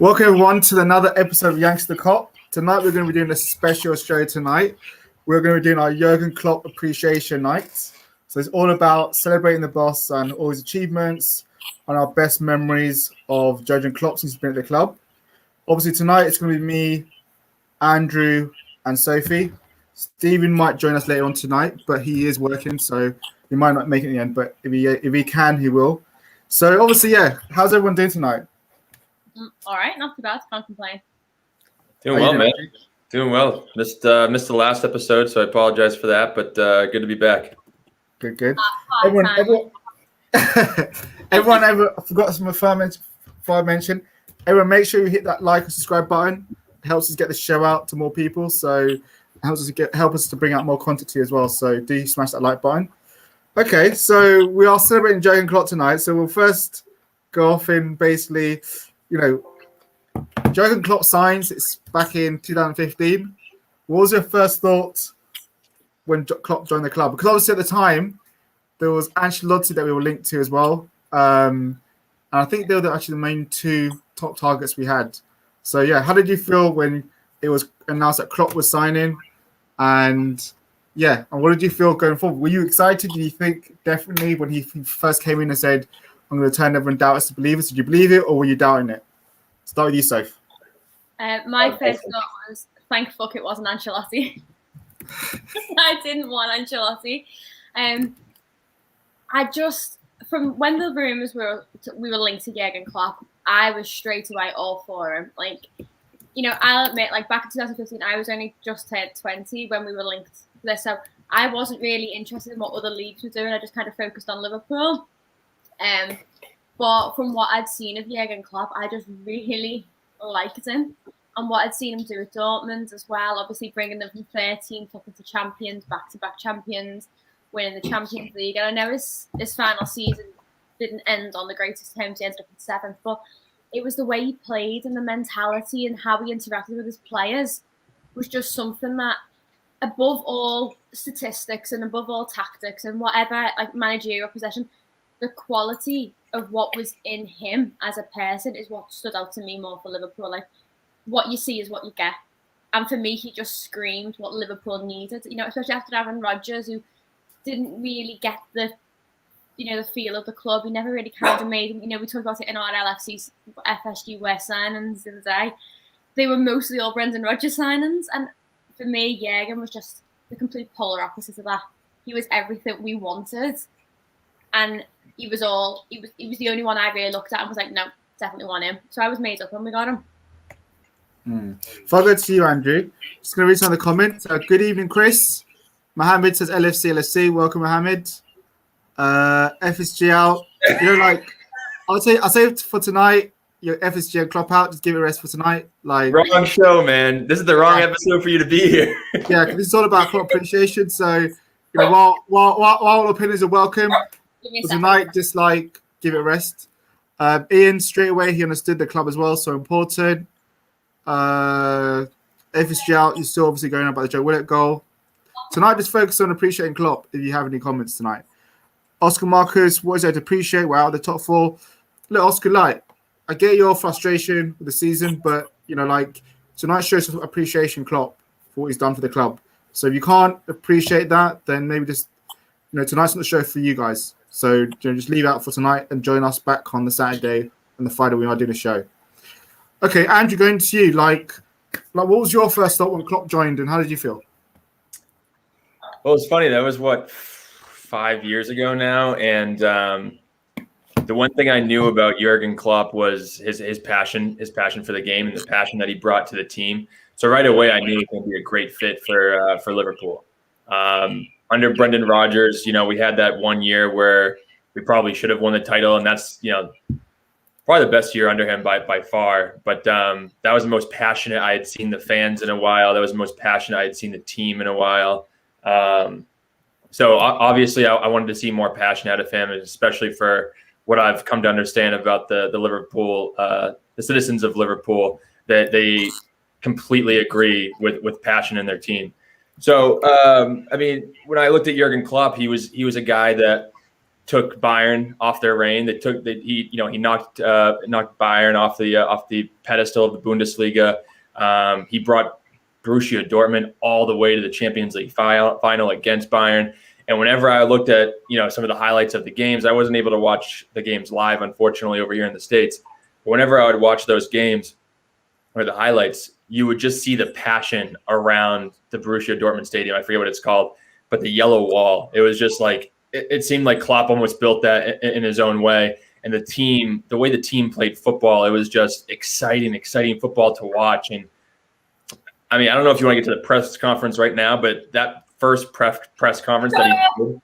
Welcome everyone to another episode of Youngster Cop. Tonight we're going to be doing a special show tonight. We're going to be doing our Jurgen Klopp Appreciation Night. So it's all about celebrating the boss and all his achievements and our best memories of Jurgen Klopp since he's been at the club. Obviously tonight it's going to be me, Andrew and Sophie. Stephen might join us later on tonight, but he is working, so he might not make it in the end, but if he can, he will. So obviously, how's everyone doing tonight? All right, not too bad. Can't complain. Doing well, man. Doing well. Missed the last episode, so I apologize for that. But good to be back. Good. Everyone, I forgot some before I mentioned. Everyone, make sure you hit that like and subscribe button. It helps us get the show out to more people, so it help us to bring out more content to you as well. So do smash that like button. Okay, so we are celebrating Jurgen Klopp tonight. So we'll first go off in basically. Jurgen Klopp signs. It's back in 2015. What was your first thought when Klopp joined the club? Because obviously at the time there was Ancelotti that we were linked to as well, and I think they were actually the main two top targets we had. So how did you feel when it was announced that Klopp was signing? And what did you feel going forward? Were you excited? Did you think definitely when he first came in and said, I'm going to turn everyone doubters to believers? Did you believe it or were you doubting it? Start with you, Soph. My first thought was, thank fuck it wasn't Ancelotti. I didn't want Ancelotti. From when the rumours we were linked to Jurgen Klopp, I was straight away all for him. I'll admit, back in 2015, I was only just turned 20 when we were linked to this. So I wasn't really interested in what other leagues were doing. I just kind of focused on Liverpool. But from what I'd seen of Jurgen Klopp, I just really liked him. And what I'd seen him do at Dortmund as well, obviously bringing them from 13th up into champions, back-to-back champions, winning the Champions League. And I know his final season didn't end on the greatest terms. He ended up in 7th. But it was the way he played and the mentality and how he interacted with his players was just something that, above all statistics and above all tactics and whatever, managerial possession, the quality of what was in him as a person is what stood out to me more for Liverpool. What you see is what you get. And for me, he just screamed what Liverpool needed, especially after having Rodgers, who didn't really get the feel of the club. He never really kind of made, we talked about it in our FSG West signings the other day. They were mostly all Brendan Rodgers signings. And for me, Jurgen was just the complete polar opposite of that. He was everything we wanted. And he was the only one I really looked at and was like, no, definitely want him. So I was made up when we got him. If I go to you, Andrew, just going to read some of the comments. Good evening, Chris. Mohammed says LFC. Welcome, Mohammed. FSG out. I'll say for tonight, your FSG and Klopp out. Just give it a rest for tonight. Wrong show, man. This is the wrong episode for you to be here. Because this is all about Klopp appreciation. So, while all opinions are welcome, for tonight, just give it a rest. Ian, straight away, he understood the club as well. So important. FSG out. You're still obviously going on about the Joe Willett goal. Tonight, just focus on appreciating Klopp. If you have any comments tonight, Oscar Marcus, what is there to appreciate? We're out of the top 4. Look, Oscar, I get your frustration with the season, but tonight shows some appreciation Klopp for what he's done for the club. So if you can't appreciate that, then maybe just tonight's not the show for you guys. So just leave out for tonight and join us back on the Saturday and the Friday we are doing a show. Okay, Andrew, going to you. What was your first thought when Klopp joined, and how did you feel? Well, it's funny. That was 5 years ago now, and the one thing I knew about Jurgen Klopp was his passion for the game and the passion that he brought to the team. So right away, I knew he was going to be a great fit for Liverpool. Under Brendan Rodgers, we had that 1 year where we probably should have won the title, and that's probably the best year under him by far. But that was the most passionate I had seen the fans in a while. That was the most passionate I had seen the team in a while. So obviously, I wanted to see more passion out of him, especially for what I've come to understand about the Liverpool, the citizens of Liverpool, that they completely agree with passion in their team. So, when I looked at Jurgen Klopp, he was a guy that took Bayern off their reign. He knocked Bayern off the pedestal of the Bundesliga. He brought Borussia Dortmund all the way to the Champions League final against Bayern. And whenever I looked at some of the highlights of the games, I wasn't able to watch the games live, unfortunately, over here in the States. But whenever I would watch those games or the highlights, you would just see the passion around the Borussia Dortmund stadium. I forget what it's called, but the yellow wall. It was just like it seemed like Klopp almost built that in his own way. And the way the team played football, it was just exciting football to watch. And I mean, I don't know if you want to get to the press conference right now, but that first press conference that he did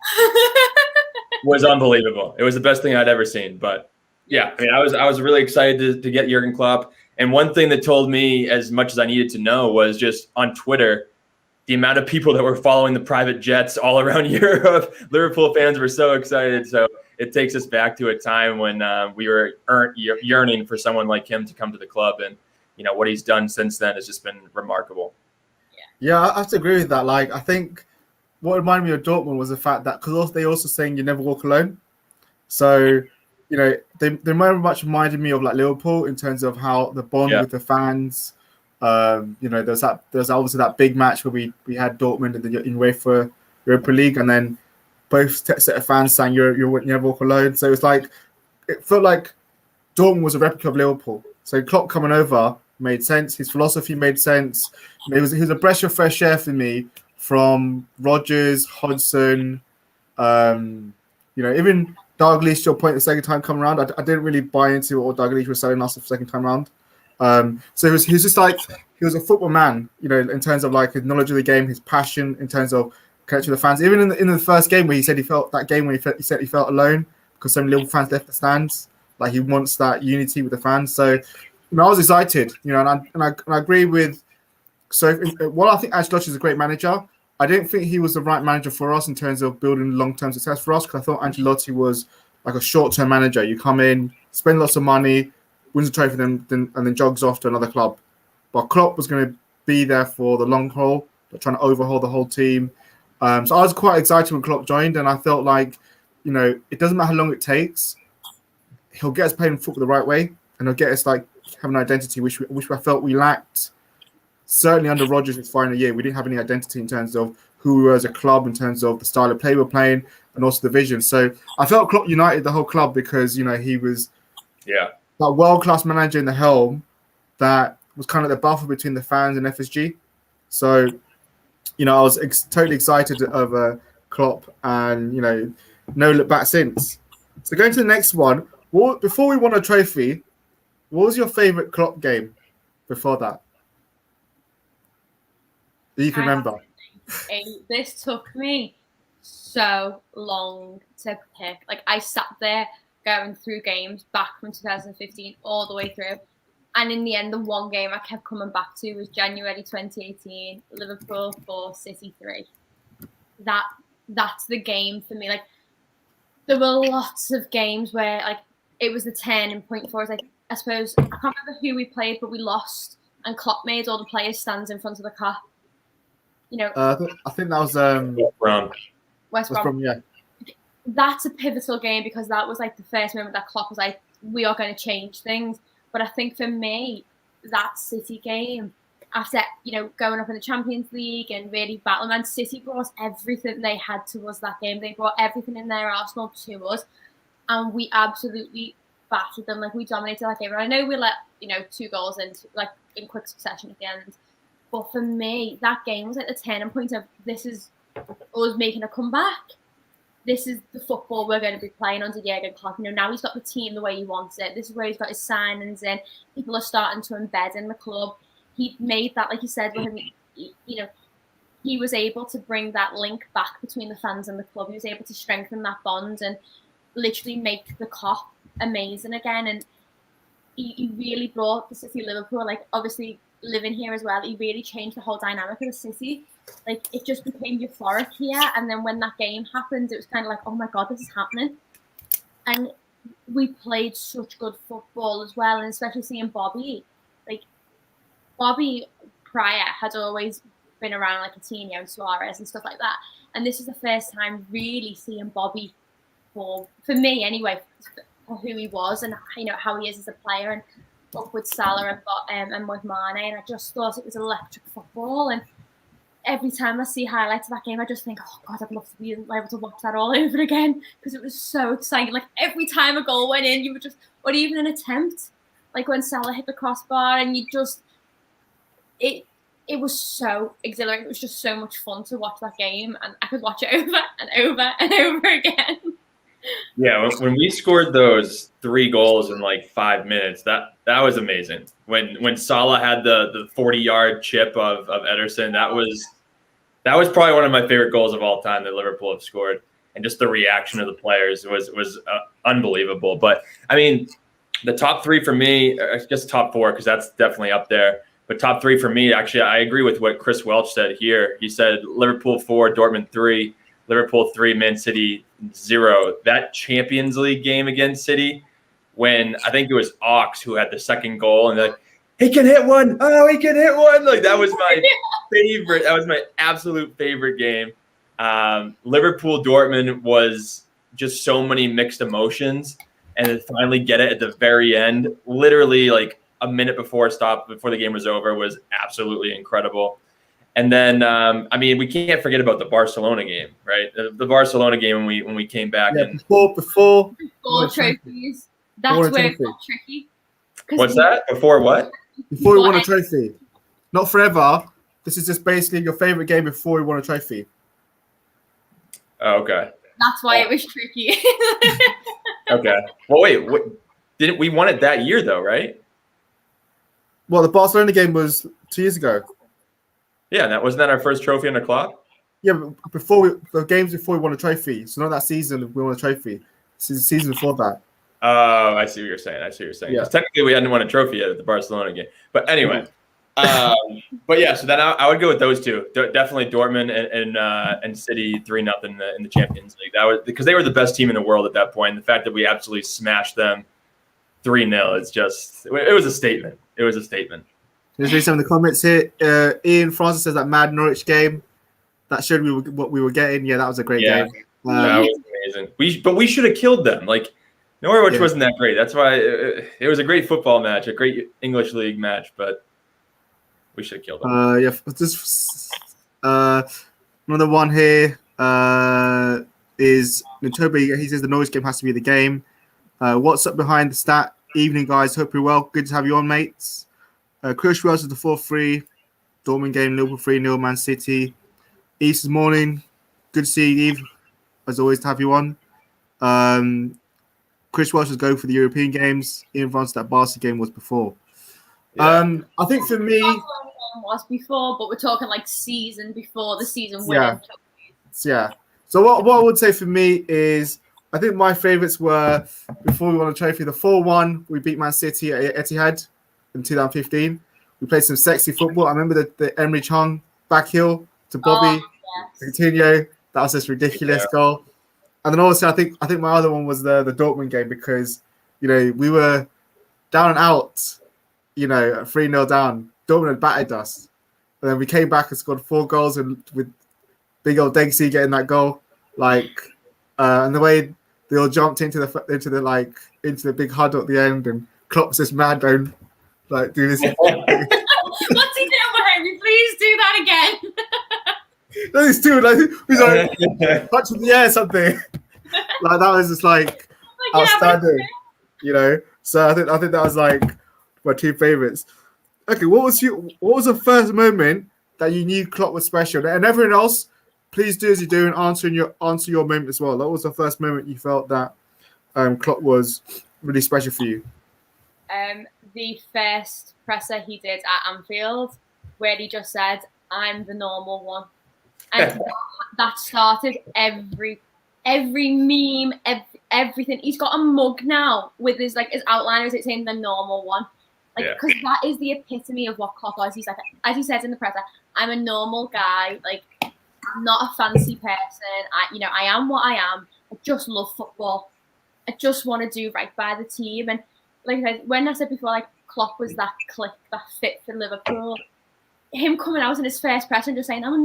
was unbelievable. It was the best thing I'd ever seen. But yeah, I mean, I was really excited to get Jurgen Klopp. And one thing that told me as much as I needed to know was just on Twitter, the amount of people that were following the private jets all around Europe. Liverpool fans were so excited. So it takes us back to a time when we were yearning for someone like him to come to the club. And, what he's done since then has just been remarkable. Yeah, I have to agree with that. Like, I think what reminded me of Dortmund was the fact that because they also saying you never walk alone. So, they very much reminded me of like Liverpool in terms of how the bond with the fans. There's obviously that big match where we had Dortmund in UEFA Europa League, and then both set of fans saying you never walk alone. So it felt like Dortmund was a replica of Liverpool. So Klopp coming over made sense. His philosophy made sense. He was a breath of fresh air for me from Rodgers, Hodgson, even Dalglish to a point the second time coming around. I didn't really buy into what Dalglish was selling us the second time around. So he was just like he was a football man, in terms of like his knowledge of the game, his passion in terms of connecting with the fans. Even in the first game where he said he felt alone because so many Liverpool fans left the stands. Like he wants that unity with the fans. So I was excited, and I agree with. So while I think Ancelotti is a great manager, I didn't think he was the right manager for us in terms of building long-term success for us. Because I thought Ancelotti was like a short-term manager. You come in, spend lots of money, wins a trophy, and then jogs off to another club. But Klopp was going to be there for the long haul, trying to overhaul the whole team. So I was quite excited when Klopp joined, and I felt like, it doesn't matter how long it takes. He'll get us playing football the right way, and he'll get us like having an identity, which I felt we lacked. Certainly under Rodgers' final year, we didn't have any identity in terms of who we were as a club, in terms of the style of play we're playing, and also the vision. So I felt Klopp united the whole club because he was that world-class manager in the helm that was kind of the buffer between the fans and FSG. So, I was totally excited over Klopp and, no look back since. So going to the next one, before we won a trophy, what was your favourite Klopp game before that? That you can remember? This took me so long to pick. Like, I sat there going through games back from 2015 all the way through. And in the end, the one game I kept coming back to was January 2018, Liverpool 4, City 3. That's the game for me. Like, there were lots of games where, like, it was the turning point for us. Like, I suppose, I can't remember who we played, but we lost. And Klopp made all the players stand in front of the car. I think that was West Brom. Yeah. That's a pivotal game because that was like the first moment that Klopp was like, we are going to change things. But I think for me, that City game, after going up in the Champions League and really battling, Man City brought everything they had to us that game. They brought everything in their arsenal to us, and we absolutely battered them. Like, we dominated that game. And I know we let 2 goals in quick succession at the end. But for me, that game was like the turning point of this is us making a comeback. This is the football we're going to be playing under Jurgen Klopp. Now he's got the team the way he wants it. This is where he's got his signings in. People are starting to embed in the club. He made that, like you said, with him, he was able to bring that link back between the fans and the club. He was able to strengthen that bond and literally make the Kop amazing again. And he really brought the City Liverpool, like, obviously living here as well, he really changed the whole dynamic of the city. Like, it just became euphoric here, and then when that game happened, it was kind of like, oh my god, this is happening. And we played such good football as well, and especially seeing Bobby. Like, Bobby prior had always been around like Coutinho and Suarez and stuff like that, and this is the first time really seeing Bobby for me anyway, for who he was and how he is as a player, and up with Salah and with Mane, and I just thought it was electric football. And every time I see highlights of that game, I just think, oh God, I'd love to be able to watch that all over again, because it was so exciting. Like every time a goal went in, or even an attempt, like when Salah hit the crossbar, and it was so exhilarating. It was just so much fun to watch that game, and I could watch it over and over and over again. Yeah, when we scored those 3 goals in like 5 minutes, that was amazing. When Salah had the 40-yard chip of Ederson, that was probably one of my favorite goals of all time that Liverpool have scored, and just the reaction of the players was unbelievable. But I mean, the top 3 for me, I guess top 4, because that's definitely up there. But top 3 for me, actually, I agree with what Chris Welch said here. He said Liverpool 4, Dortmund 3, Liverpool 3, Man City 0. That Champions League game against City, when I think it was Ox who had the second goal, and they're like, he can hit one. Oh, he can hit one. Like, that was my favorite. That was my absolute favorite game. Liverpool Dortmund was just so many mixed emotions, and then finally get it at the very end, literally like a minute before the game was over, was absolutely incredible. And then, I mean, we can't forget about the Barcelona game, right? The Barcelona game when we came back. Yeah, and before trophies. That's where it got tricky. What's that? Before what? Before we won a trophy. Not forever. This is just basically your favorite game before we won a trophy. Oh, okay. That's why it was tricky. Okay. Well, wait. Didn't we won it that year though, right? Well, the Barcelona game was 2 years ago. Yeah, wasn't that our first trophy under Klopp? Yeah, but the games before we won a trophy. So not that season we won a trophy. This is the season before that. Oh, I see what you're saying. Yeah. Because technically we hadn't won a trophy yet at the Barcelona game. But anyway, but yeah. So then I would go with those two. Definitely Dortmund and City 3-0 in the Champions League. That was because they were the best team in the world at that point. And the fact that we absolutely smashed them 3-0, it was a statement. It was a statement. Let's read some of the comments here. Ian Francis says that mad Norwich game that showed what we were getting. Yeah, that was a great game. That was amazing. But we should have killed them. Like Norwich wasn't that great. That's why it was a great football match, a great English league match. But we should have killed them. Another one here is Toby. He says the Norwich game has to be the game. What's up behind the stat? Evening, guys. Hope you're well. Good to have you on, mates. Chris Wells is the 4-3 Dortmund game, Liverpool 3-0 Man City. East morning. Good to see you, Eve. As always, to have you on. Chris Welsh was going for the European games. Ian France, that Barca game was before. Yeah. I think for me, was before, but we're talking like season before the season winning. Yeah. So what I would say for me is, I think my favourites were before we won a trophy. The 4-1 we beat Man City at Etihad in 2015. We played some sexy football. I remember the Emery Chong back heel to Bobby, to Coutinho. That was this ridiculous goal. And then also I think my other one was the Dortmund game, because we were down and out, 3-0 down. Dortmund had battered us, and then we came back and scored 4 goals, and with big old Deggsy getting that goal, and the way they all jumped into the big huddle at the end, and Klopp was just mad down, do this. What's he doing behind me? Please do that again. No, these two he's touch in the air, something that was just outstanding, So I think that was my 2 favorites. Okay, what was the first moment that you knew Klopp was special? And everyone else, please do as you do and answer your moment as well. What was the first moment you felt that Klopp was really special for you? The first presser he did at Anfield, where he just said, "I'm the normal one." And that started every meme, everything. He's got a mug now with his outliners. It's saying the normal one, because that is the epitome of what Klopp was. He's like, as he says in the presser, "I'm a normal guy. I'm not a fancy person. I am what I am. I just love football. I just want to do right by the team." And like I said, when I said before, Klopp was that click, that fit for Liverpool. Him coming out in his first press and just saying, I'm the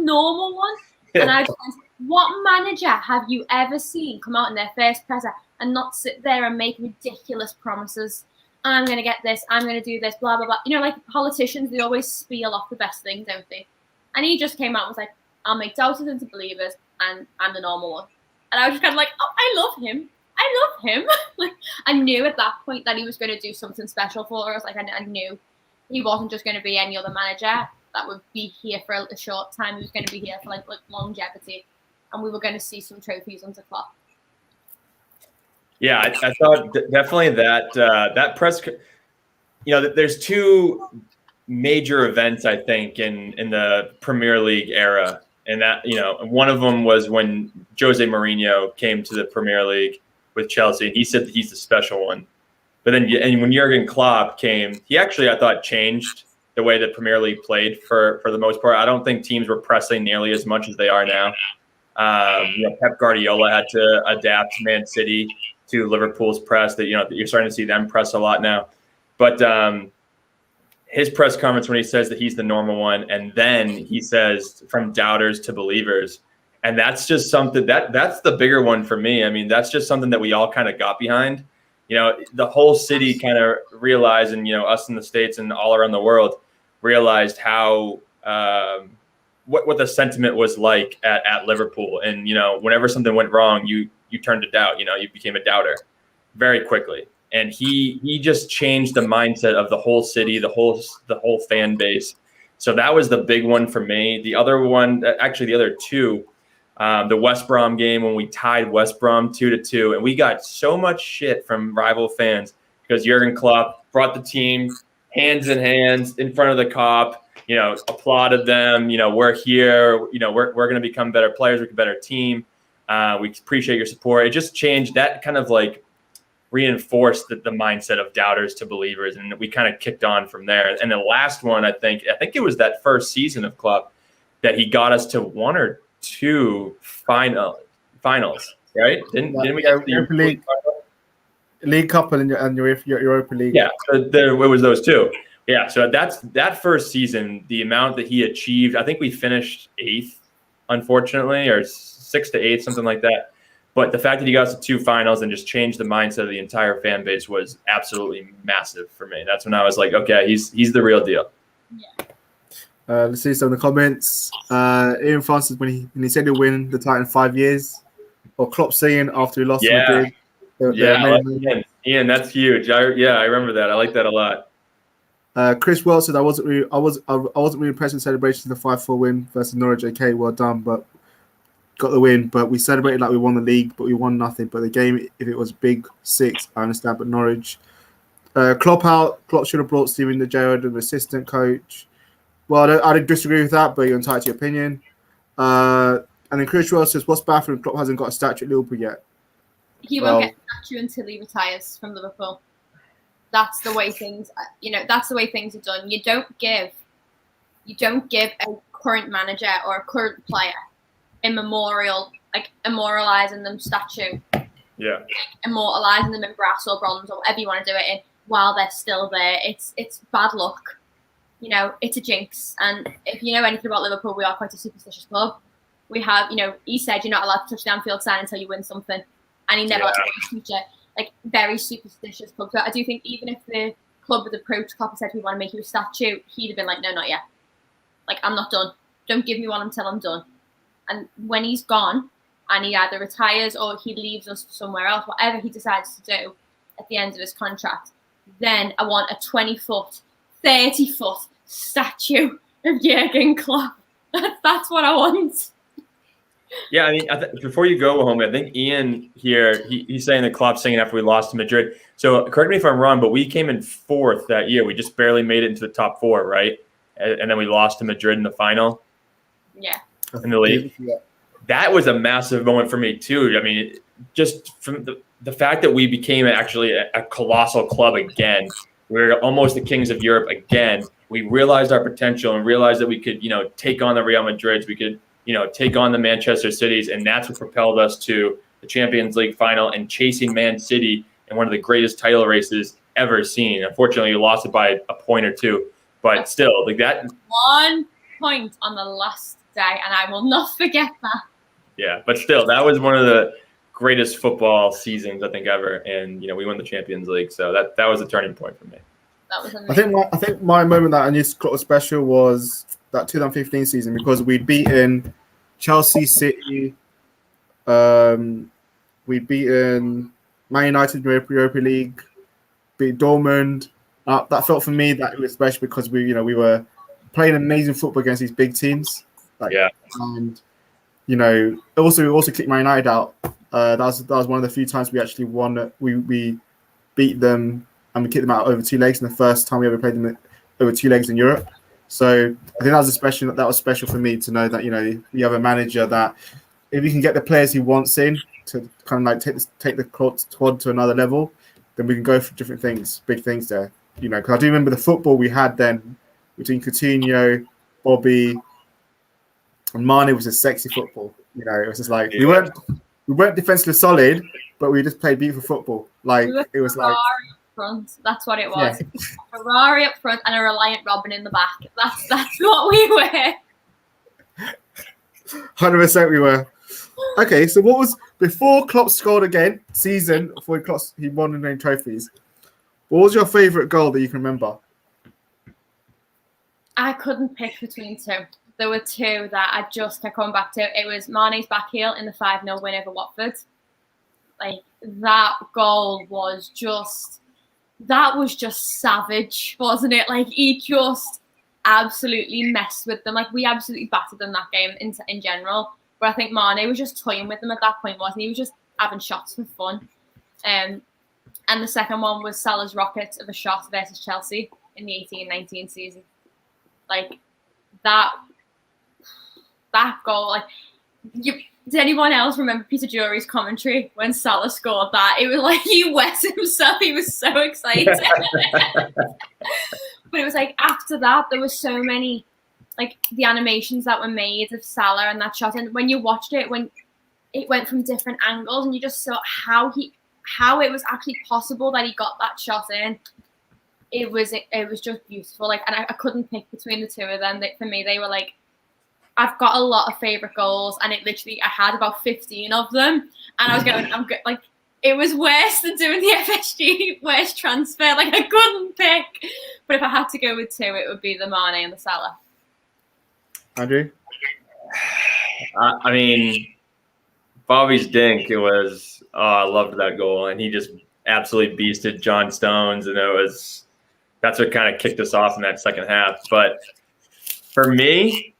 normal one. And I just went, What manager have you ever seen come out in their first presser and not sit there and make ridiculous promises? I'm going to get this, I'm going to do this, blah, blah, blah. You know, like politicians, they always spiel off the best things, don't they? And he just came out and was like, I'll make doubters into believers, and I'm the normal one. And I was just kind of like, oh, I love him. I love him. Like, I knew at that point that he was going to do something special for us. Like, I knew he wasn't just going to be any other manager that would be here for a short time. He was going to be here for like longevity, and we were going to see some trophies under Klopp. Yeah, I thought definitely that that press. You know, there's two major events I think in the Premier League era, and that, you know, one of them was when Jose Mourinho came to the Premier League with Chelsea. He said that he's the special one, but then when Jurgen Klopp came, he actually, I thought, changed the way the Premier League played for the most part. I don't think teams were pressing nearly as much as they are now. You know, Pep Guardiola had to adapt Man City to Liverpool's press. That, you know, you're starting to see them press a lot now. But his press conference, when he says that he's the normal one, and then he says from doubters to believers, and that's just something that's the bigger one for me. I mean, that's just something that we all kind of got behind. You know, the whole city kind of realized, and, you know, us in the States and all around the world realized how what the sentiment was like at Liverpool. And, you know, whenever something went wrong, you turned to doubt. You know, you became a doubter very quickly. And he just changed the mindset of the whole city, the whole fan base. So that was the big one for me. The other one, actually the other two, the West Brom game when we tied West Brom 2-2, and we got so much shit from rival fans because Jurgen Klopp brought the team hands in hands in front of the Kop, you know, applauded them. You know, we're here. You know, we're going to become better players. We're a better team. We appreciate your support. It just changed that, kind of like reinforced the mindset of doubters to believers, and we kind of kicked on from there. And the last one, I think it was that first season of Klopp that he got us to one or two finals, right? Didn't we get the League Cup and Europa League? Yeah, so it was those two. Yeah, so that first season, the amount that he achieved, I think we finished 8th, unfortunately, or 6th to 8th, something like that. But the fact that he got us to 2 finals and just changed the mindset of the entire fan base was absolutely massive for me. That's when I was like, okay, he's the real deal. Yeah. Let's see some of the comments. Ian Francis, when he said he'll win the title in 5 years, or Klopp saying after he lost to Madrid. Ian, that's huge. I remember that. I like that a lot. Chris Wells said I wasn't really impressed with celebrations of the 5-4 win versus Norwich. Okay, well done, but got the win. But we celebrated like we won the league, but we won nothing. But the game, if it was big 6, I understand. But Norwich, Klopp out. Klopp should have brought Steven Gerrard as assistant coach. Well, I disagree with that, but you're entitled to your opinion. And then Chris Wells says, "What's baffling? Klopp hasn't got a statue at Liverpool yet." He won't get a statue until he retires from Liverpool. That's the way things, that's the way things are done. You don't give a current manager or a current player a memorial, like immoralizing them statue. Yeah. Immortalizing them in brass or bronze or whatever you want to do it in while they're still there. It's bad luck. You know, it's a jinx. And if you know anything about Liverpool, we are quite a superstitious club. We have, he said you're not allowed to touch the Anfield sign until you win something. And he never let the teacher, like, very superstitious club. So I do think even if the club had approached Klopp and said, we want to make you a statue, he'd have been like, no, not yet. Like, I'm not done. Don't give me one until I'm done. And when he's gone and he either retires or he leaves us somewhere else, whatever he decides to do at the end of his contract, then I want a 20-foot, 30-foot statue of Jurgen Klopp. That's what I want. Yeah, I mean, before you go home, I think Ian here, he's saying that Klopp's singing after we lost to Madrid. So correct me if I'm wrong, but we came in 4th that year. We just barely made it into the top 4, right? And then we lost to Madrid in the final. Yeah. In the league. Yeah. That was a massive moment for me too. I mean, just from the fact that we became actually a colossal club again. We're almost the kings of Europe again. We realized our potential and realized that we could, take on the Real Madrids. We could, take on the Manchester Cities, and that's what propelled us to the Champions League final and chasing Man City in one of the greatest title races ever seen. Unfortunately, we lost it by a point or 2, but still, like that. 1 point on the last day, and I will not forget that. Yeah, but still, that was one of the greatest football seasons I think ever, and we won the Champions League, so that was a turning point for me. That was amazing. I think my moment that I knew Klopp was special was that 2015 season, because we'd beaten Chelsea, City, we'd beaten Man United in the Europa League, beat Dortmund. That felt for me that it was special because we were playing amazing football against these big teams. And it also kicked Man United out. That was one of the few times we actually won. We beat them and we kicked them out over 2 legs, and the first time we ever played them over 2 legs in Europe. So I think that was special for me to know that you have a manager that if you can get the players he wants in to kind of like take the squad to another level, then we can go for different things, big things there. Because I do remember the football we had then between Coutinho, Bobby, and Mane was a sexy football. It was just like we weren't defensively solid, but we just played beautiful football. Like it was like front. That's what it was. Yeah. A Ferrari up front and a reliant Robin in the back. That's what we were. 100% we were. Okay, so what was before Klopp scored again season before he won the main trophies? What was your favourite goal that you can remember? I couldn't pick between two. There were two that I just kept coming back to. It was Mane's back heel in the 5-0 win over Watford. Like that goal was just savage, wasn't it? Like he just absolutely messed with them. Like we absolutely battered them that game in general. But I think Mane was just toying with them at that point, wasn't he? He was just having shots for fun. And the second one was Salah's rocket of a shot versus Chelsea in the 18-19 season. Like that goal, like did anyone else remember Peter Jury's commentary when Salah scored that? It was like he wet himself. He was so excited. But it was like after that, there were so many, like the animations that were made of Salah and that shot. And when you watched it, when it went from different angles and you just saw how it was actually possible that he got that shot in. It was just beautiful. Like, and I couldn't pick between the two of them. For me, they were like, I've got a lot of favorite goals, and I had about 15 of them, and I was going, like, it was worse than doing the FSG worst transfer. Like, I couldn't pick, but if I had to go with two, it would be the Mane and the Salah. Andrew, I mean, Bobby's dink. It was. I loved that goal, and he just absolutely beasted John Stones, and that's what kind of kicked us off in that second half. But for me.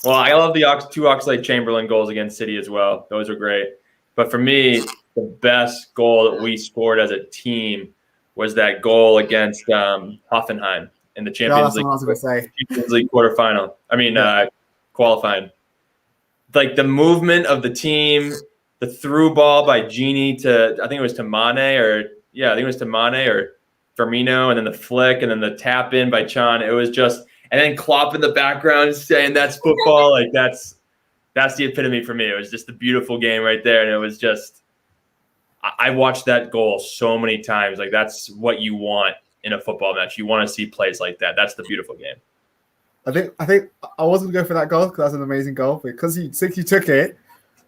Well, I love the two Oxlade-Chamberlain goals against City as well. Those were great. But for me, the best goal that we scored as a team was that goal against Hoffenheim in the Champions League quarterfinal. Qualifying. Like the movement of the team, the through ball by Gini to Mane or Firmino, and then the flick and then the tap in by Chan. It was just. And then Klopp in the background saying that's football. Like that's the epitome for me. It was just a beautiful game right there. And it was just, I watched that goal so many times. Like that's what you want in a football match. You want to see plays like that. That's the beautiful game. I think I wasn't going to go for that goal because that's an amazing goal. Because he took it.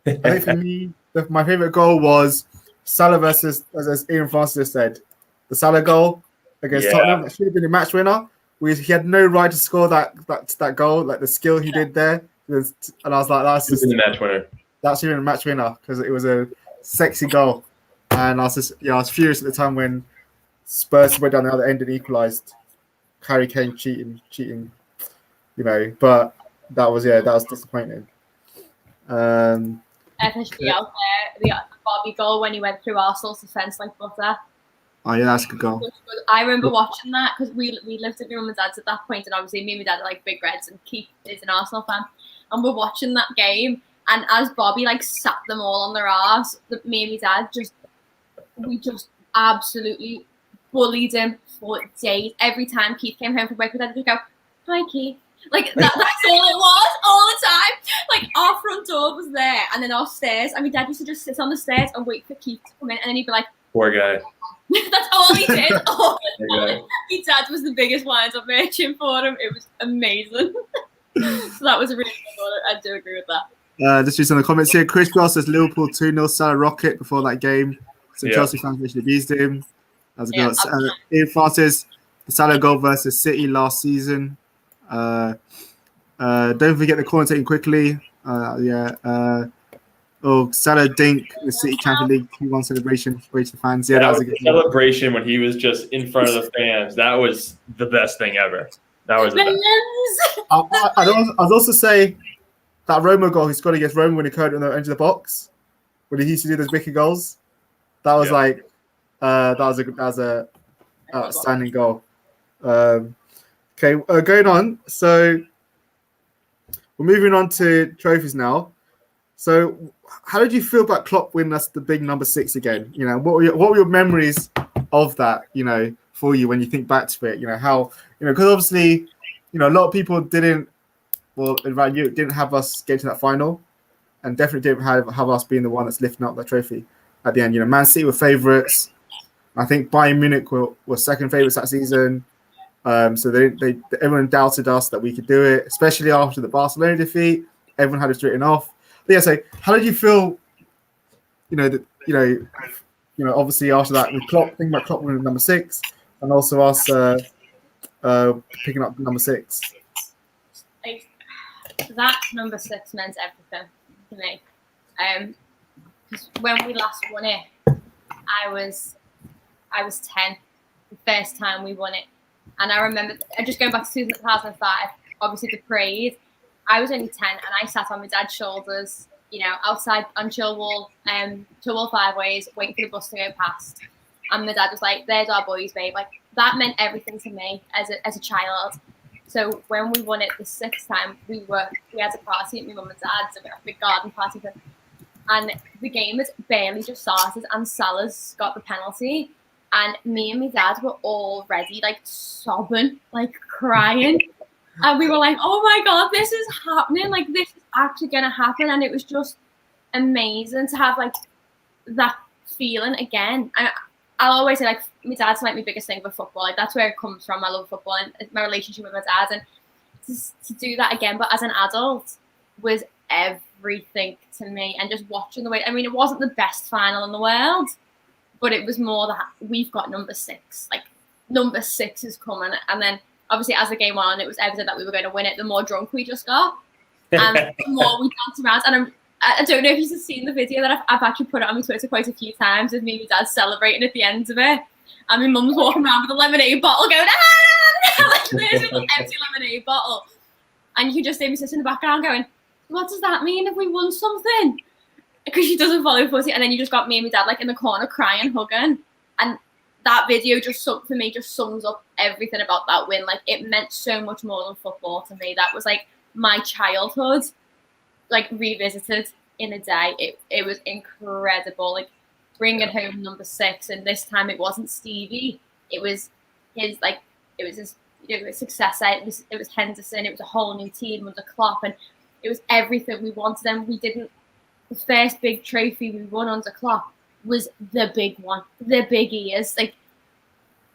I think for me, my favorite goal was Salah versus, as Ian Francis just said, the Salah goal against Tottenham. That should have been a match winner. He had no right to score that goal, like the skill he did there. And I was like, that's just the match winner. That's even a match winner because it was a sexy goal. And I was furious at the time when Spurs went down the other end and equalised. Harry Kane cheating, But that was disappointing. FSG out there, the Bobby goal when he went through Arsenal's defence like butter. Oh yeah, that's a good goal. I remember watching that because we lived at my mum and dad's at that point, and obviously me and my dad are like big Reds, and Keith is an Arsenal fan, and we're watching that game, and as Bobby like sat them all on their arse, me and my dad we just absolutely bullied him for days. Every time Keith came home from break, my dad would go, "Hi Keith." Like that's all it was all the time. Like our front door was there, and then our stairs, and my dad used to just sit on the stairs and wait for Keith to come in, and then he'd be like, "Poor guy." That's all he did. All the time. My dad was the biggest wind-up merchant for him. It was amazing. So that was a really good one. I do agree with that. Just read some of the comments here. Chris Ross says Liverpool 2-0 Salah rocket before that game. Some Chelsea fans actually abused him. That was a good. Ian Francis, the Salah goal versus City last season. Don't forget the corner taken quickly. Salah Dink, the City Champions League Q1 celebration for the fans. Yeah, that was a good celebration when he was just in front of the fans. That was the best thing ever. That was the best. I'd also say that Roma goal he scored against Roma when he curled on the edge of the box, when he used to do those wicked goals. That was that was a outstanding goal. Okay, going on. So we're moving on to trophies now. So, how did you feel about Klopp winning us the big number 6 again? You know, what were your memories of that? You know, for you when you think back to it. You know how because obviously, a lot of people didn't have us get to that final, and definitely didn't have us being the one that's lifting up the trophy at the end. Man City were favourites. I think Bayern Munich were second favourites that season. So everyone doubted us that we could do it, especially after the Barcelona defeat. Everyone had us written off. But yeah, so how did you feel? Obviously after that with Klopp, thinking about Klopp winning number 6, and also us picking up number 6. That number 6 meant everything to me. Because when we last won it, I was 10, the first time we won it. And I remember, just going back to 2005, obviously the parade, I was only 10 and I sat on my dad's shoulders, outside on Chilwell 5 ways, waiting for the bus to go past. And my dad was like, there's our boys, babe. Like, that meant everything to me as a child. So when we won it the 6th time, we had a party at my mum and dad's, a big garden party thing. And the game had barely just started and Salah's got the penalty. And me and my dad were already sobbing, crying. And we were like, oh my God, this is happening. This is actually going to happen. And it was just amazing to have that feeling again. And I'll always say my dad's my biggest thing for football. That's where it comes from. I love football and my relationship with my dad. And to do that again, but as an adult, was everything to me. And just watching the way, it wasn't the best final in the world, but it was more that we've got number 6. Number 6 is coming. And then obviously as the game went on, it was evident that we were going to win it. The more drunk we just got, and the more we danced around. And I don't know if you've seen the video that I've actually put it on my Twitter quite a few times with me and my dad celebrating at the end of it. And my mum's walking around with a lemonade bottle going, there's an empty lemonade bottle. And you can just see my sister in the background going, what does that mean if we won something? Because she doesn't follow footy. And then you just got me and my dad in the corner crying, hugging. And that video just sums up everything about that win. It meant so much more than football to me. That was my childhood, revisited in a day. It was incredible. Bringing home number 6, and this time it wasn't Stevie. It was his successor. It was Henderson. It was a whole new team under Klopp, and it was everything we wanted. And the first big trophy we won under Klopp was the big one, the big ears.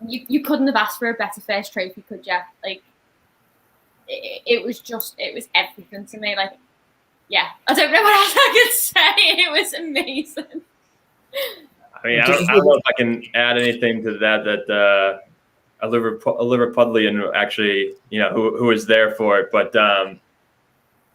You couldn't have asked for a better first trophy, could you? It was everything to me. Yeah, I don't know what else I could say. It was amazing. I don't know if I can add anything to that. A Liverpudlian actually, who was there for it, but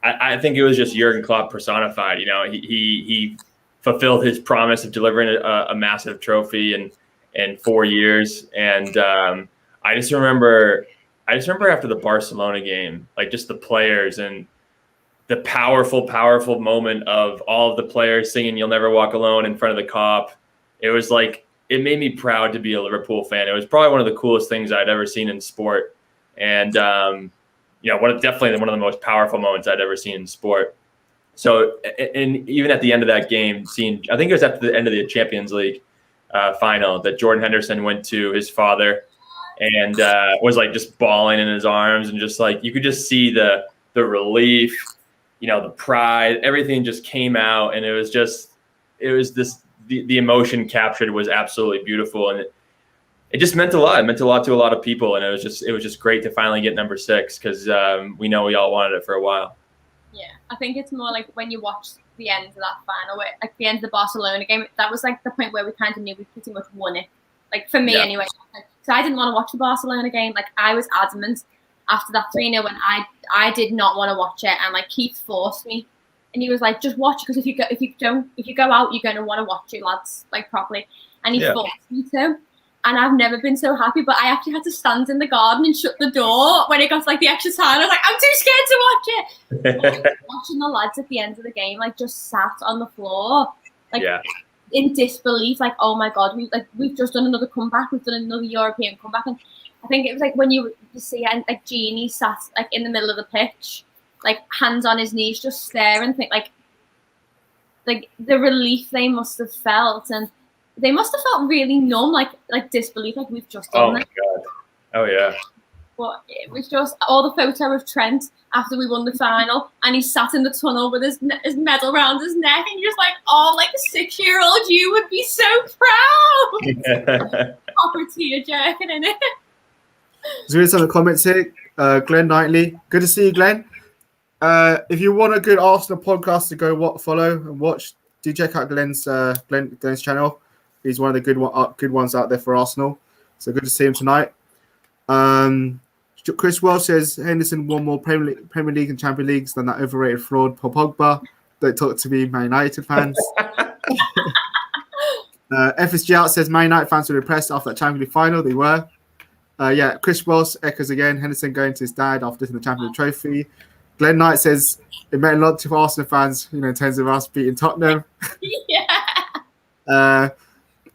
I think it was just Jurgen Klopp personified. He fulfilled his promise of delivering a massive trophy in 4 years, and I just remember after the Barcelona game, just the players and the powerful moment of all of the players singing "You'll Never Walk Alone" in front of the Kop. It was it made me proud to be a Liverpool fan. It was probably one of the coolest things I'd ever seen in sport, and definitely one of the most powerful moments I'd ever seen in sport. So, and even at the end of that game, I think it was at the end of the Champions League final that Jordan Henderson went to his father and was just bawling in his arms, and just you could just see the relief, the pride, everything just came out, and the emotion captured was absolutely beautiful, and it just meant a lot. It meant a lot to a lot of people, and it was just great to finally get number 6 because we know we all wanted it for a while. Yeah, I think it's more like when you watch the end of that final, where, like the end of the Barcelona game, that was like the point where we kind of knew we pretty much won it. Like for me, anyway. So I didn't want to watch the Barcelona game. Like I was adamant after that 3-0 when I did not want to watch it, and like Keith forced me, and he was like, "Just watch because if you go out, you're going to want to watch it, lads, like properly." And he forced me to. And I've never been so happy, but I actually had to stand in the garden and shut the door when it got to like the extra time. I was like, I'm too scared to watch it. Watching the lads at the end of the game, like just sat on the floor, like in disbelief, like, oh my God, we've just done another comeback. We've done another European comeback. And I think it was like when you see like Genie sat like in the middle of the pitch, like hands on his knees, just staring, think like the relief they must have felt, and they must have felt really numb, like disbelief, like we've just done it. Oh my God. Oh yeah. But it was just all the photo of Trent after we won the final, and he sat in the tunnel with his medal around his neck, and you're just like, oh, like a 6-year-old, you would be so proud. Proper tear jerking in it. There's really some comments here. Glenn Knightley, good to see you, Glenn. If you want a good Arsenal podcast to go follow and watch, do check out Glenn's channel. He's one of the good ones out there for Arsenal. So good to see him tonight. Chris Welsh says Henderson won more Premier League and Champions Leagues than that overrated fraud Paul Pogba. Don't talk to me, Man United fans. FSG out says Man United fans were impressed after that Champions League final. They were. Chris Welsh echoes again. Henderson going to his dad after lifting the Champions League trophy. Glenn Knight says it meant a lot to Arsenal fans, in terms of us beating Tottenham.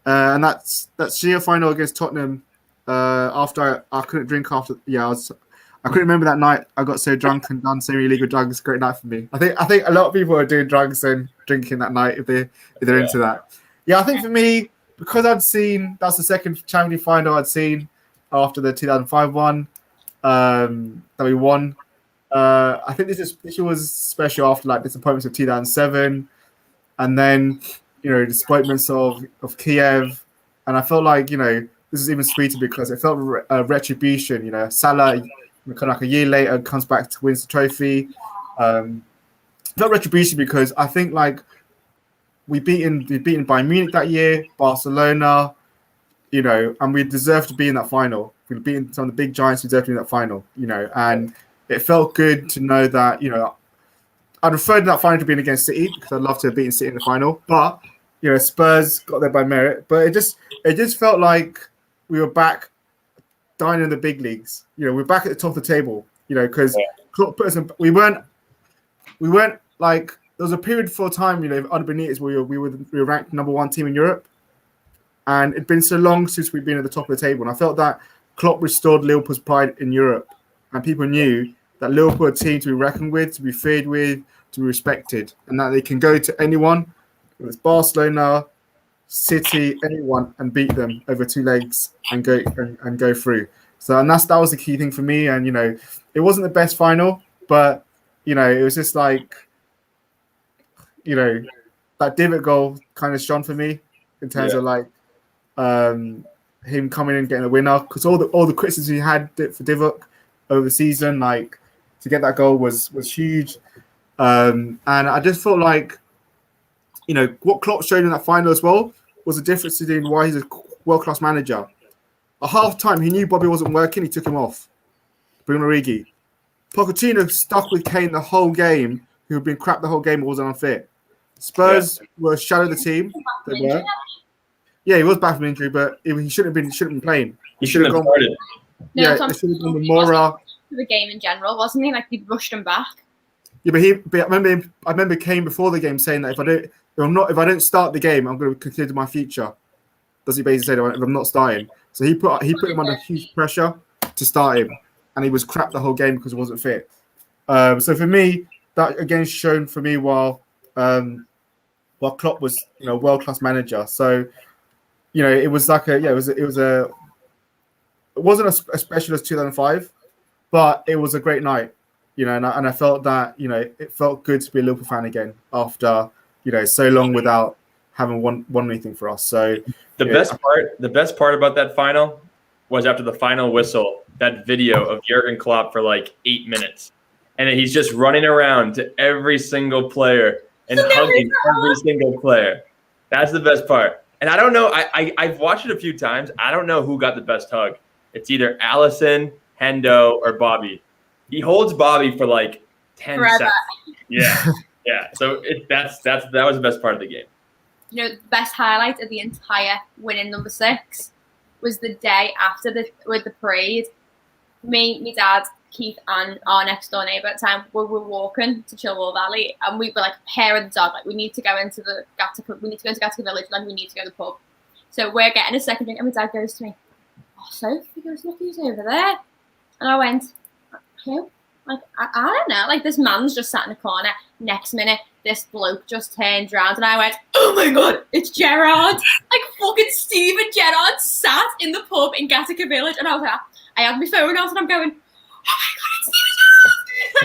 And that's Shia final against Tottenham. After I couldn't drink after, I couldn't remember that night. I got so drunk and done so many illegal drugs. Great night for me. I think a lot of people are doing drugs and drinking that night if they're into that. Yeah, I think for me, because that's the second Champions League final I'd seen after the 2005 one that we won. I think this was special after like disappointments of 2007, and then disappointments of Kiev, and I felt like this is even sweeter because it felt retribution. Salah, kind of like a year later, comes back to wins the trophy. Felt retribution because I think like we beaten Bayern Munich that year, Barcelona, and we deserved to be in that final. We've beaten some of the big giants, we deserved to be in that final, and it felt good to know that, I'd preferred that final to being against City because I'd love to have beaten City in the final, but Spurs got there by merit. But it just felt like we were back dining in the big leagues. We're back at the top of the table. Because Klopp put us in. We weren't like there was a period for a time. Under Benitez, we were ranked number 1 team in Europe, and it'd been so long since we'd been at the top of the table. And I felt that Klopp restored Liverpool's pride in Europe, and people knew that Liverpool are a team to be reckoned with, to be feared with, to be respected, and that they can go to anyone, whether it's Barcelona, City, anyone, and beat them over 2 legs and go through. So, and that was the key thing for me. And it wasn't the best final, but it was just like that divot goal kind of shone for me in terms of like him coming in and getting the winner, because all the criticism he had for Divock over the season, like to get that goal was huge. And I just felt like what Klopp showed in that final as well was the difference between why he's a world-class manager. At half-time, he knew Bobby wasn't working. He took him off. Bruno Origi. Pochettino stuck with Kane the whole game, who had been crap the whole game and wasn't unfit. Spurs were shadow the team. They were. Yeah, he was back from injury, but he shouldn't have been playing. He should have started. They should have gone with Mora. The game in general, wasn't he? Like he rushed him back. Yeah, but I remember Kane before the game saying that if I don't start the game, I'm going to consider my future. Does he basically say that if I'm not starting? So he put him under huge pressure to start him, and he was crap the whole game because he wasn't fit. So for me, that again shown for me while Klopp was a world class manager. So it was like it wasn't as special as 2005, but it was a great night. And I felt that it felt good to be a Liverpool fan again after so long without having won anything for us. So the best part about that final was after the final whistle, that video of Jurgen Klopp for like 8 minutes, and he's just running around to every single player and hugging every single player. That's the best part. And I don't know. I've watched it a few times. I don't know who got the best hug. It's either Allison, Hendo, or Bobby. He holds Bobby for like 10 seconds. Yeah. So that was the best part of the game. You know, the best highlight of the entire winning number 6 was the day after with the parade. Me, my dad, Keith, and our next door neighbour at the time, we were walking to Chilwell Valley, and we were like, hair of the dog, like we need to go into Gattaca Village, like we need to go to the pub. So we're getting a second drink, and my dad goes to me, "Oh, Sophie," he goes, "Look who's over there." And I went, "Who?" Like, I don't know. Like, this man's just sat in the corner. Next minute, this bloke just turned around, and I went, "Oh my God, it's Gerrard!" Like, fucking Steven Gerrard sat in the pub in Gattaca Village, and I was like, I had my phone out, and I'm going, "Oh my God, it's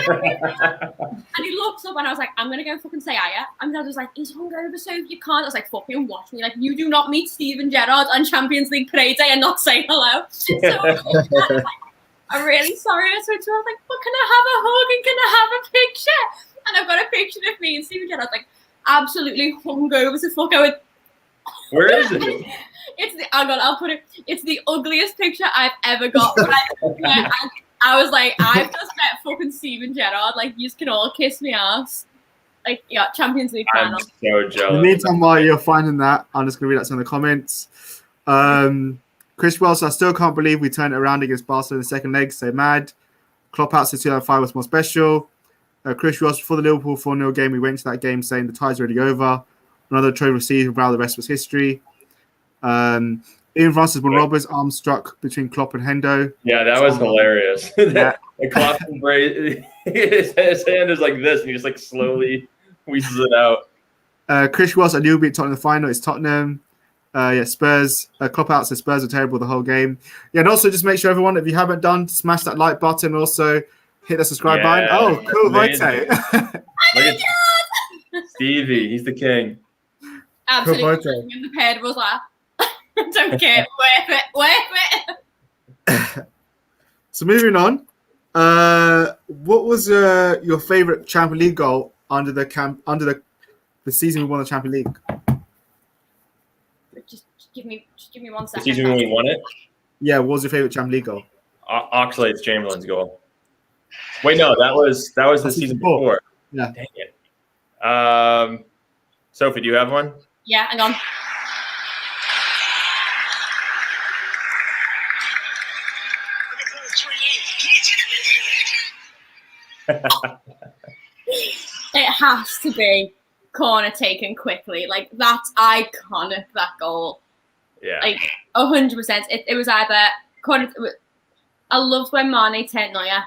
Steven Gerrard!" And he looks up, and I was like, "I'm gonna go fucking say hiya." And my dad was like, "He's hungover, so you can't." I was like, "Fucking watch me! Like, you do not meet Steven Gerrard on Champions League parade day and not say hello." So I'm really sorry. I said to her, I was like, "But can I have a hug and can I have a picture?" And I've got a picture of me and Steven Gerrard, like, absolutely hungover to fuck. I went, "Where is it?" I'll put it. It's the ugliest picture I've ever got. But I was like, I've just met fucking Steven Gerrard. Like, you can all kiss me ass. Like, yeah, Champions League final. I'm so jealous. In the meantime, while you're finding that, I'm just going to read out some of the comments. Chris Wells, I still can't believe we turned it around against Barcelona in the second leg. So mad. Klopp out to 2005 was more special. Chris Wells, before the Liverpool 4-0 game, we went to that game saying the tide's already over. Another trophy received, while the rest was history. Ian Francis when Roberts arm struck between Klopp and Hendo. Yeah, that was hilarious. The Klopp embrace, his hand is like this, and he just like slowly wheezes it out. Chris Wells, I knew we'd beat Tottenham in the final. It's Tottenham. Spurs. Klopp out says Spurs are terrible the whole game. Yeah, and also just make sure everyone, if you haven't done, smash that like button. Also hit the subscribe button. Oh, cool, right? Stevie, he's the king. Absolutely. In the pad was like, don't care. Worth it. So moving on. What was your favorite Champions League goal under the season we won the Champions League? Just give me 1 second. The season when we won it? Yeah, what was your favorite Champions League goal? Oxlade-Chamberlain's goal. Wait, no, that was the season before. Yeah. Dang it. Sophie, do you have one? Yeah, hang on. It has to be corner taken quickly. Like, that's iconic, that goal. Yeah. Like, 100%. It was either corner. I loved when Mane turned Neuer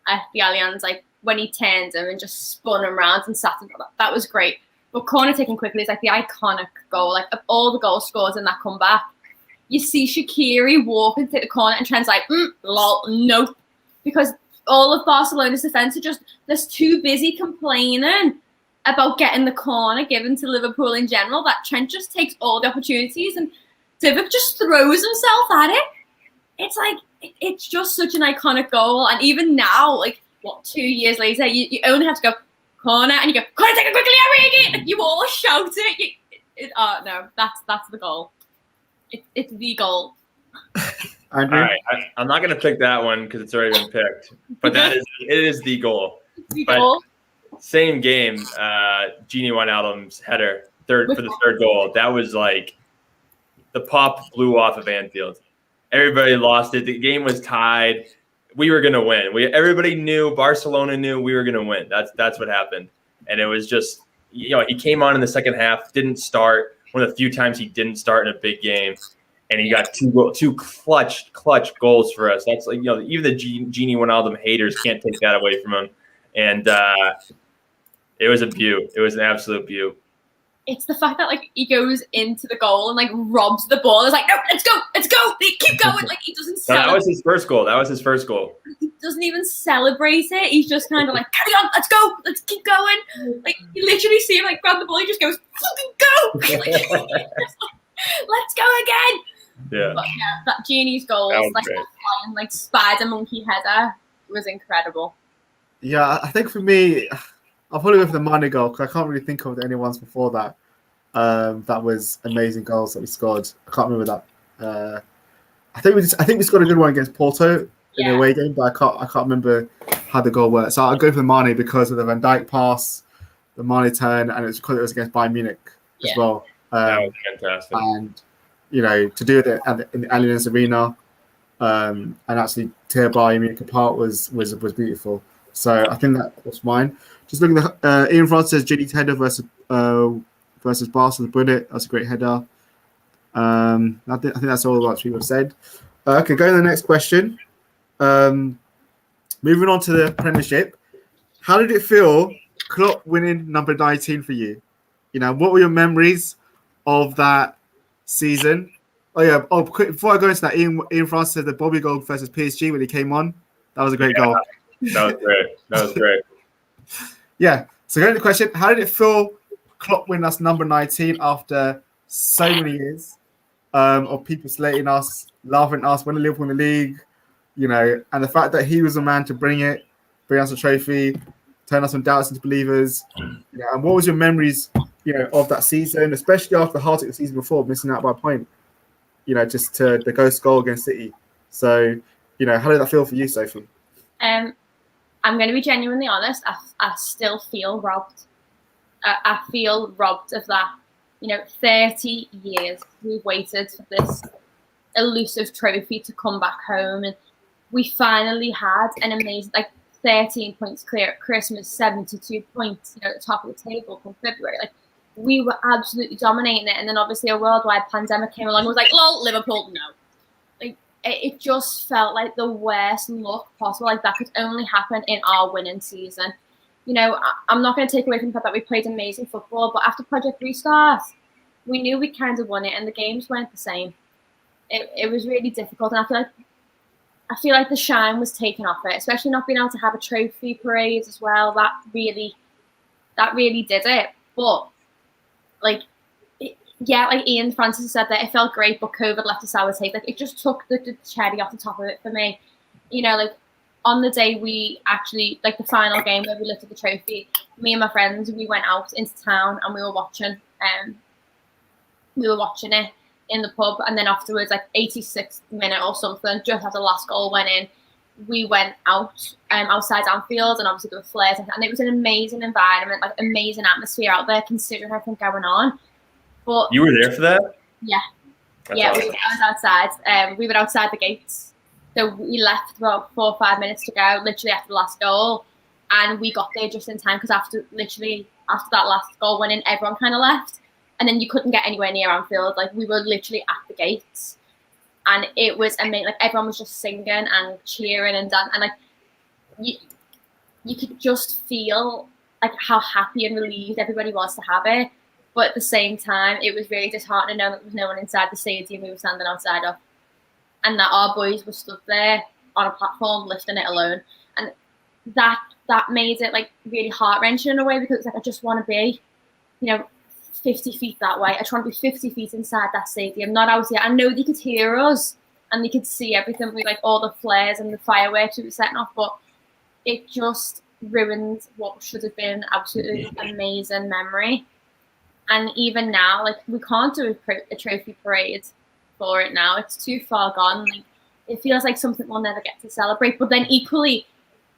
at the Allianz, like when he turned him and just spun him around and sat him. That was great. But corner taken quickly is like the iconic goal. Like, of all the goals scored in that comeback, you see Shaqiri walk and take the corner and Trent's like, lol, nope. Because all of Barcelona's defence are they're too busy complaining about getting the corner given to Liverpool in general that Trent just takes all the opportunities and Divock just throws himself at it. It's like, it's just such an iconic goal. And even now, like, 2 years later, you only have to go corner and you go, corner, take it quickly, Origi! Like, you all shout it. No, that's the goal. It's the goal. All right, I'm not going to pick that one because it's already been picked. But it is the goal. It's the goal. Same game, Gini Wijnaldum's header, for the third goal. That was like, the pop blew off of Anfield. Everybody lost it. The game was tied. We were going to win. Everybody knew, Barcelona knew we were going to win. That's what happened. And it was just, he came on in the second half, didn't start. One of the few times he didn't start in a big game. And he got two clutch goals for us. That's like, even the Gini Wijnaldum haters can't take that away from him. And it was a beaut. It was an absolute beaut. It's the fact that, like, he goes into the goal and, like, robs the ball. It's like, no, let's go. Keep going. Like, he doesn't celebrate. That was his first goal. He doesn't even celebrate it. He's just kind of like, carry on, let's go. Let's keep going. Like, you literally see him, like, grab the ball. He just goes, fucking go. Let's go again. Yeah. But, yeah, that Geni's goal, like, that flying, like, spider monkey header was incredible. Yeah, I think for me, I'll probably go for the Mane goal because I can't really think of any ones before that. That was amazing goals that we scored. I can't remember that. I think we scored a good one against Porto in the Yeah. away game, but I can't remember how the goal worked. So I'll go for the Mane because of the Van Dijk pass, the Mane turn, and it's because it was against Bayern Munich as Yeah. well. That was fantastic. And to do it in the Allianz Arena, and actually tear Bayern Munich apart was beautiful. So I think that was mine. Just looking at Ian Francis Gini's header versus Barca, brilliant. That's a great header. I think that's all what people have said. Okay, going to the next question. Moving on to the Premiership. How did it feel, Klopp winning number 19 for you? What were your memories of that season? Oh yeah. Oh, quick, before I go into that, Ian Francis said the Bobby goal versus PSG when he came on. That was a great goal. That was great. Yeah. So going to the question, how did it feel, Klopp win us number 19 after so many years of people slating us, laughing at us, winning Liverpool in the league, and the fact that he was the man to bring us a trophy, turn us from doubters into believers. And what was your memories, of that season, especially after the heartache the season before, missing out by a point, just to the ghost goal against City. So, how did that feel for you, Sophie? I'm going to be genuinely honest. I still feel robbed. I feel robbed of that. 30 years we've waited for this elusive trophy to come back home, and we finally had an amazing 13 points clear at Christmas, 72 points, at the top of the table from February. We were absolutely dominating it, and then obviously a worldwide pandemic came along and was like, lol, Liverpool, no. It just felt like the worst luck possible. That could only happen in our winning season. I'm not going to take away from the fact that we played amazing football, but after Project Restart, we knew we kind of won it, and the games weren't the same. It was really difficult, and I feel like the shine was taken off it, especially not being able to have a trophy parade as well. That really did it. But Ian Francis said that it felt great, but COVID left a sour taste. It just took the cherry off the top of it for me. On the day we actually, the final game where we lifted the trophy, me and my friends, we went out into town and we were watching it in the pub, and then afterwards, 86th minute or something, just as the last goal went in, we went out outside Anfield, and obviously there were flares, and it was an amazing environment, amazing atmosphere out there, considering everything going on. But you were there for that? Yeah. That's yeah, awesome. I was outside. We were outside the gates. So we left about 4 or 5 minutes to go, literally after the last goal. And we got there just in time because after that last goal went in, everyone kind of left. And then you couldn't get anywhere near Anfield. We were literally at the gates. And it was amazing. Everyone was just singing and cheering and dancing. And you could just feel how happy and relieved everybody was to have it. But at the same time, it was really disheartening to know that there was no one inside the stadium we were standing outside of. And that our boys were stood there on a platform lifting it alone. And that made it really heart-wrenching in a way, because it's I just want to be, 50 feet that way. I just want to be 50 feet inside that stadium, not out here. I know they could hear us and they could see everything with all the flares and the fireworks we were setting off, but it just ruined what should have been an absolutely amazing memory. And even now, we can't do a trophy parade for it now. It's too far gone. It feels like something we'll never get to celebrate. But then equally,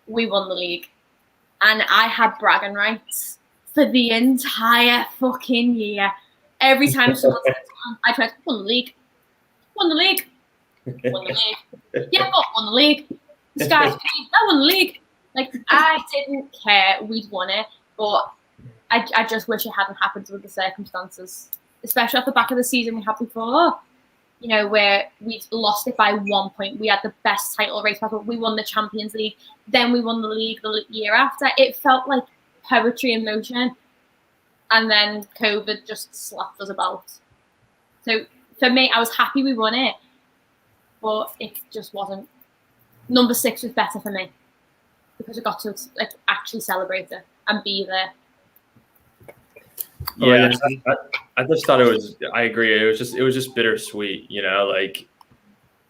we won the league. And I had bragging rights for the entire fucking year. Every time someone said something, I tried to won the league. Won the league. Won the league. Yeah, but won the league. The Sky's green. I won the league. I didn't care. We'd won it. But I just wish it hadn't happened with the circumstances, especially off the back of the season we had before, where we lost it by 1 point. We had the best title race possible. We won the Champions League. Then we won the league the year after. It felt like poetry in motion. And then COVID just slapped us about. So for me, I was happy we won it, but it just wasn't. Number 6 was better for me because I got to actually celebrate it and be there. Yeah, I just thought it was. I agree. It was just bittersweet.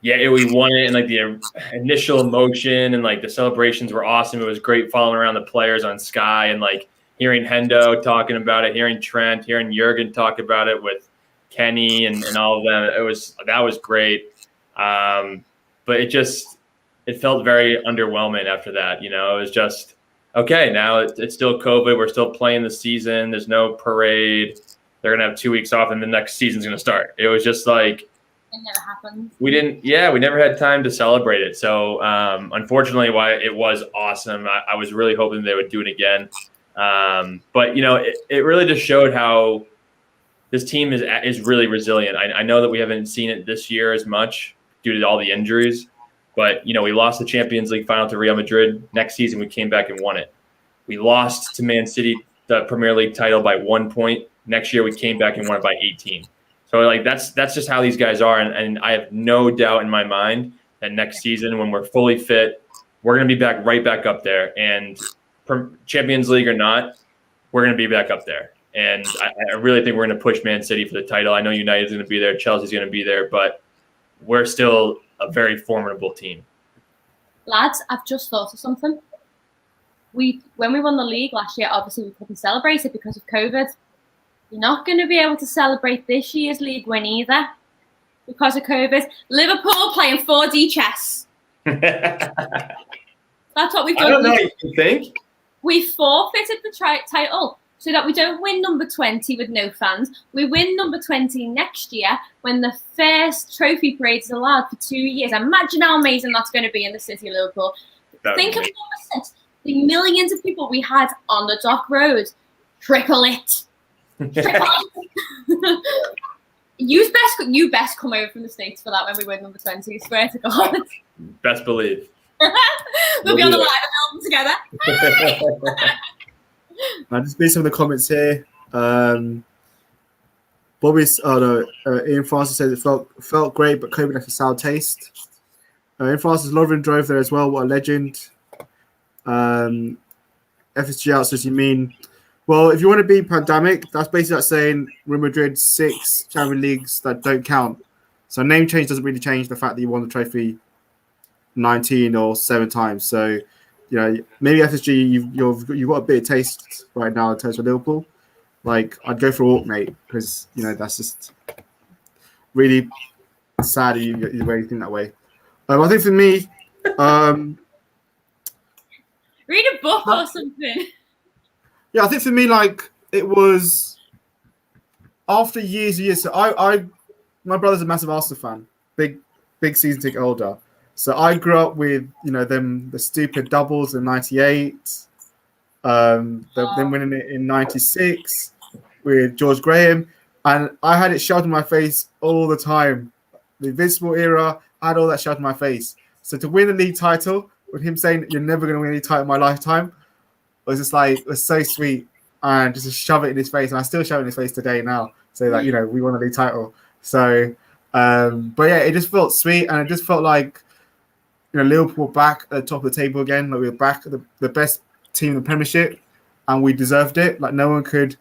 yeah, we won it, and like the initial emotion and like the celebrations were awesome. It was great following around the players on Sky and like hearing Hendo talking about it, hearing Trent, hearing Jurgen talk about it with Kenny and all of them. That was great. But it felt very underwhelming after that. You know, it was just okay. Now it's still COVID. We're still playing the season. There's no parade. They're gonna have 2 weeks off, and the next season's gonna start. It was just like it never happened. We never had time to celebrate it. So unfortunately, while it was awesome, I was really hoping they would do it again. But you know, it really just showed how this team is really resilient. I know that we haven't seen it this year as much due to all the injuries, but you know, we lost the Champions League final to Real Madrid. Next season, we came back and won it. We lost to Man City the Premier League title by 1 point. Next year, we came back and won it by 18. So like that's just how these guys are, and I have no doubt in my mind that next season, when we're fully fit, we're going to be right back up there. And Champions League or not, we're going to be back up there. And I really think we're going to push Man City for the title. I know United's going to be there, Chelsea's going to be there, but we're still a very formidable team. Lads, I've just thought of something. When we won the league last year, obviously we couldn't celebrate it because of COVID. You're not going to be able to celebrate this year's league win either because of COVID. Liverpool playing 4D chess. That's what we've done. I don't know. You think? We forfeited the title so that we don't win number 20 with no fans. We win number 20 next year when the first trophy parade is allowed for 2 years. Imagine how amazing that's going to be in the city of Liverpool. Think of number 6. The millions of people we had on the Dock Road. Triple it. You best come over from the States for that when we win number 20. Swear to God. Best believe. We'll be on the live album together. I'll just read some of the comments here. Ian Francis says it felt great, but COVID left a sour taste. Ian Francis, Lovren drove there as well. What a legend. FSG out says, you mean, well, if you want to be pandemic, that's basically like saying Real Madrid 6 Champions Leagues that don't count. So name change doesn't really change the fact that you won the trophy 19 or 7 times. So, you know, maybe FSG, you've got a bit of taste right now in terms of Liverpool. Like, I'd go for Ork, mate, because, you know, that's just really sad you think that way. I think for me, read a book or something. Yeah, I think for me, like, it was after years and years. So my brother's a massive Arsenal fan, big season ticket holder. So I grew up with, you know, the stupid doubles in '98, them winning it in '96 with George Graham, and I had it shoved in my face all the time. The Invincible era, I had all that shoved in my face. So to win the league title, with him saying you're never going to win any title in my lifetime, was just like, it was so sweet, and just to shove it in his face, and I still shove it in his face today now. So that, you know, we won the league title. So, but yeah, it just felt sweet, and it just felt like, you know, Liverpool back at the top of the table again. Like we were back at the best team in the Premiership, and we deserved it. Like no one could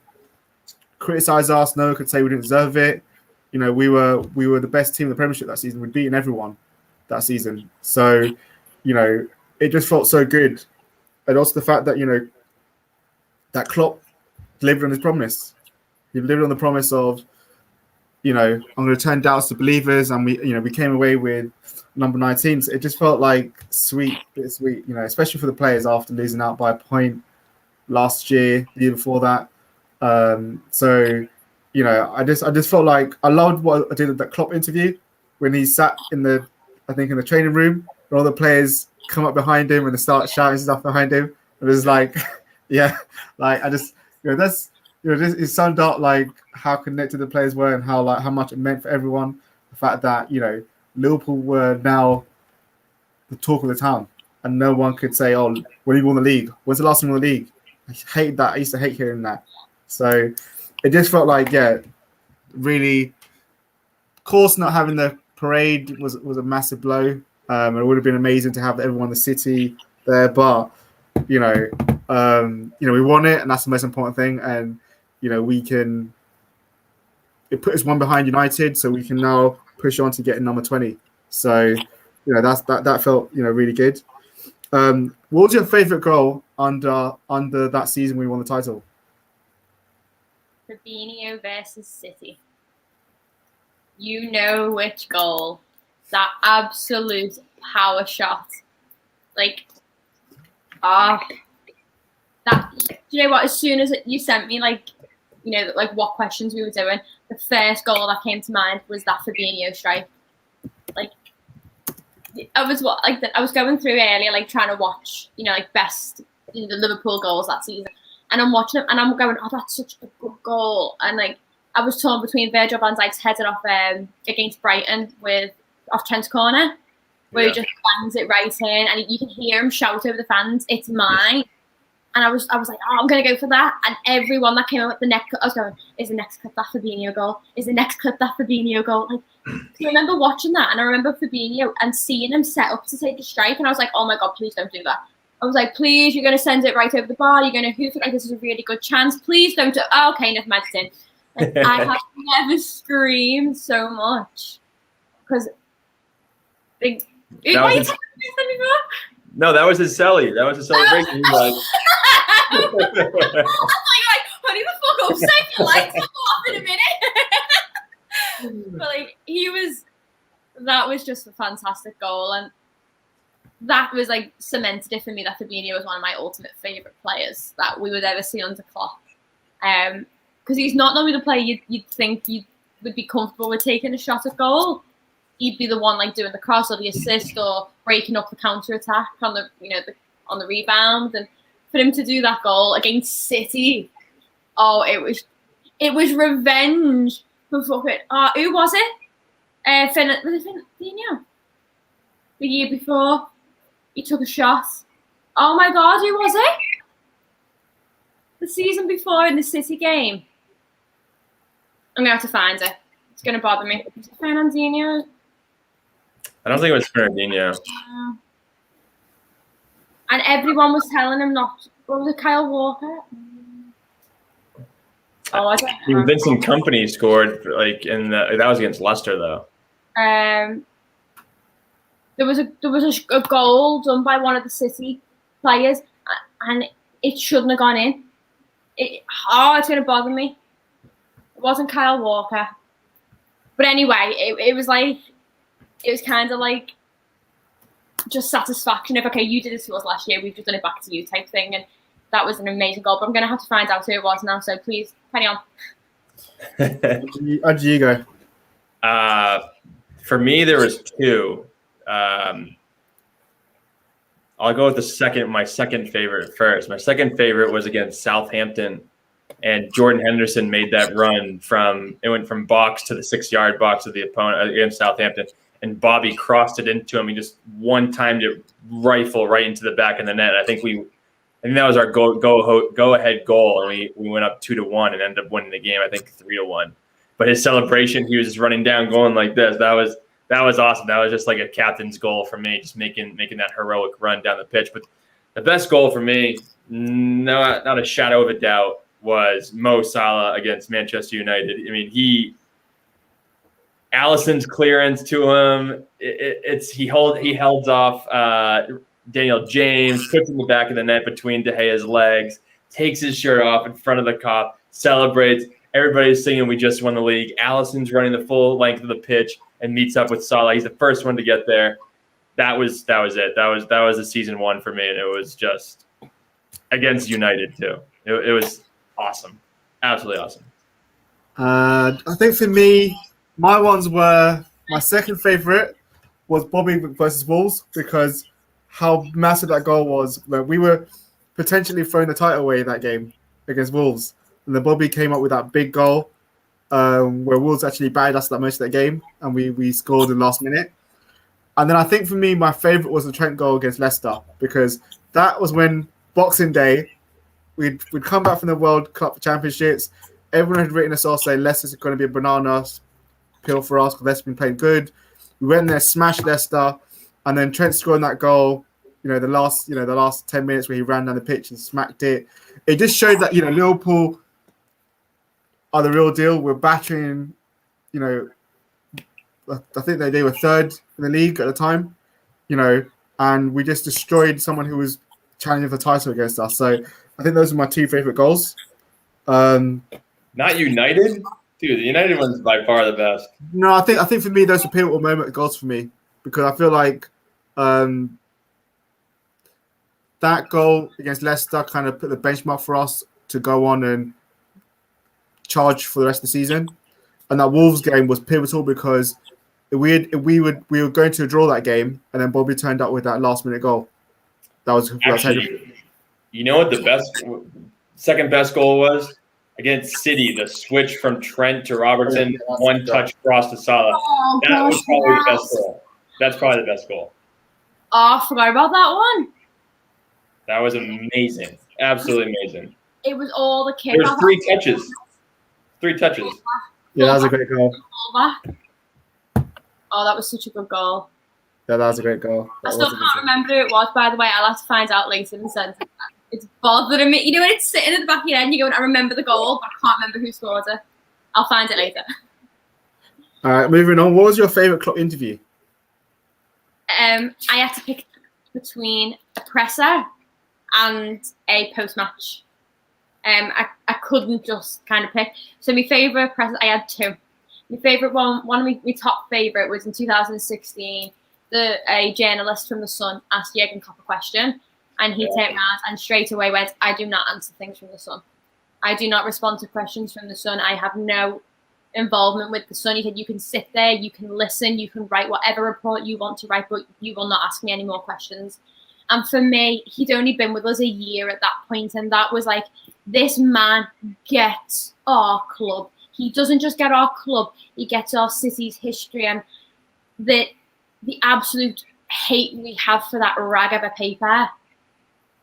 criticize us. No one could say we didn't deserve it. You know, we were the best team in the Premiership that season. We'd beaten everyone that season. So, you know, it just felt so good. And also the fact that, you know, that Klopp delivered on his promise. He delivered on the promise of, you know, I'm going to turn doubts to believers, and we came away with number 19. So it just felt like bittersweet, you know, especially for the players after losing out by a point last year, the year before that. So, you know, I just felt like I loved what I did at that Klopp interview when he sat in the training room, and all the players come up behind him and they start shouting stuff behind him. It was like, yeah, like I just, you know, that's, you know, it summed up like how connected the players were and how much it meant for everyone. The fact that, you know, Liverpool were now the talk of the town, and no one could say, "Oh, when you won the league, when's the last time you won the league?" I hate that. I used to hate hearing that. So it just felt like, yeah, really. Of course, not having the parade was a massive blow. It would have been amazing to have everyone in the city there, but you know, we won it, and that's the most important thing. And you know, it put us one behind United, so we can now push on to getting number 20. So, that felt really good. What was your favourite goal under that season we won the title? Fabinho versus City. You know which goal? That absolute power shot. Like, that. Do you know what? As soon as you sent me what questions we were doing, the first goal that came to mind was that Fabinho strike. Like, I was going through earlier, trying to watch, best the Liverpool goals that season, and I'm watching it, and I'm going, oh, that's such a good goal, and I was torn between Virgil van Dijk's header off against Brighton off Trent's corner, where he just bangs it right in, and you can hear him shout over the fans, "It's mine." And I was like, oh, I'm going to go for that. And everyone that came out with the next clip, I was going, is the next clip that Fabinho goal? Is the next clip that Fabinho goal? I remember watching that, and I remember Fabinho and seeing him set up to take the strike. And I was like, oh my God, please don't do that. I was like, please, you're going to send it right over the bar. You're going to hoof it. This is a really good chance. Please don't do it. Oh, okay, never mind, it's in. I have never screamed so much. Because no, that was his celly. That was a celebration. I was like, honey, the fuck up, save your lights, I'll go off in a minute. But that was just a fantastic goal, and that was cemented it for me that Fabinho was one of my ultimate favourite players that we would ever see under Klopp. Because he's not normally the player you'd think you would be comfortable with taking a shot at goal. He'd be the one doing the cross or the assist or breaking up the counter attack on the on the rebound, and for him to do that goal against City, it was revenge for fucking. Who was it? Fabinho. The year before, he took a shot. Oh my God, who was it? The season before in the City game. I'm gonna have to find it. It's gonna bother me. Was it Fernandinho? I don't think it was Fernandinho. And everyone was telling him not. What was it, Kyle Walker? I don't know. Vincent Kompany scored that was against Leicester though. There was a goal done by one of the City players, and it shouldn't have gone in. It's gonna bother me. It wasn't Kyle Walker, but anyway, it was kind of just satisfaction of, okay, you did this to us last year, we've just done it back to you type thing, and that was an amazing goal. But I'm going to have to find out who it was now, so please, carry on. How do you go? For me, there was two. I'll go with my second favorite first. My second favorite was against Southampton, and Jordan Henderson made that run it went from box to the 6-yard box of the opponent against Southampton. And Bobby crossed it into him. He just one-timed it rifle right into the back of the net. I think that was our go-ahead goal, and we went up 2-1 and ended up winning the game. I think 3-1. But his celebration, he was just running down, going like this. That was awesome. That was just like a captain's goal for me, just making that heroic run down the pitch. But the best goal for me, not a shadow of a doubt, was Mo Salah against Manchester United. I mean, Alisson's clearance to him, he held off Daniel James, puts in the back of the net between De Gea's legs, takes his shirt off in front of the cop, celebrates. Everybody's singing, "We just won the league." Alisson's running the full length of the pitch and meets up with Salah. He's the first one to get there. That was it. That was the season one for me, and it was just against United too. It was awesome, absolutely awesome. I think for me, my second favorite was Bobby versus Wolves, because how massive that goal was. We were potentially throwing the title away that game against Wolves, and then Bobby came up with that big goal where Wolves actually batted us that most of the game, and we scored in the last minute. And then I think for me, my favorite was the Trent goal against Leicester, because that was when Boxing Day, we'd come back from the World Cup Championships. Everyone had written us off saying Leicester's going to be a banana pill for us because Leicester's been playing good. We went there, smashed Leicester, and then Trent scoring that goal. The last 10 minutes where he ran down the pitch and smacked it. It just showed that Liverpool are the real deal. We're battering, I think they were third in the league at the time, and we just destroyed someone who was challenging for the title against us. So I think those are my two favorite goals. Not United, dude. The United one's by far the best. No, I think for me those are pivotal moment goals for me, because I feel like that goal against Leicester kind of put the benchmark for us to go on and charge for the rest of the season. And that Wolves game was pivotal because we were going to draw that game, and then Bobby turned up with that last minute goal. That was actually, you know what the second best goal was? Against City, the switch from Trent to Robertson, one touch cross to Salah. Oh, that was probably the best goal. That's probably the best goal. Oh, I forgot about that one. That was amazing. Absolutely amazing. It was all the kick. There's 3 touches. 3 touches. Yeah, that was a great goal. Oh, that was such a good goal. Yeah, that was a great goal. I still can't remember who it was, by the way. I'll have to find out later in the sense. It's bothering me. You know when it's sitting at the back of your head and you're going, I remember the goal, but I can't remember who scored it. I'll find it later. All right, moving on. What was your favourite Klopp interview? I had to pick between a presser and a post-match. I couldn't just kind of pick. So my favourite presser, I had 2. My favourite one of my top favourite was in 2016. A journalist from The Sun asked Jurgen Klopp a question, and he turned around and straight away went, I do not answer things from The Sun. I do not respond to questions from The Sun. I have no involvement with The Sun. He said, you can sit there, you can listen, you can write whatever report you want to write, but you will not ask me any more questions. And for me, he'd only been with us a year at that point, and that was like, this man gets our club. He doesn't just get our club, he gets our city's history and the absolute hate we have for that rag of a paper.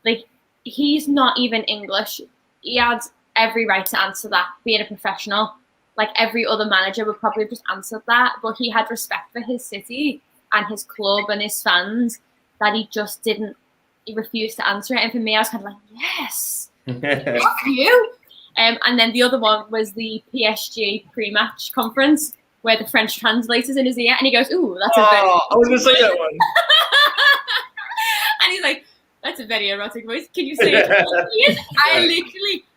Like, he's not even English. He has every right to answer that, being a professional. Like, every other manager would probably have just answered that, but he had respect for his city and his club and his fans that he just didn't, he refused to answer it. And for me, I was kind of like, yes, fuck you. And then the other one was the PSG pre-match conference where the French translator's in his ear and he goes, ooh, that's a very... I was going to say that one. And he's like, that's a very erotic voice. Can you say it?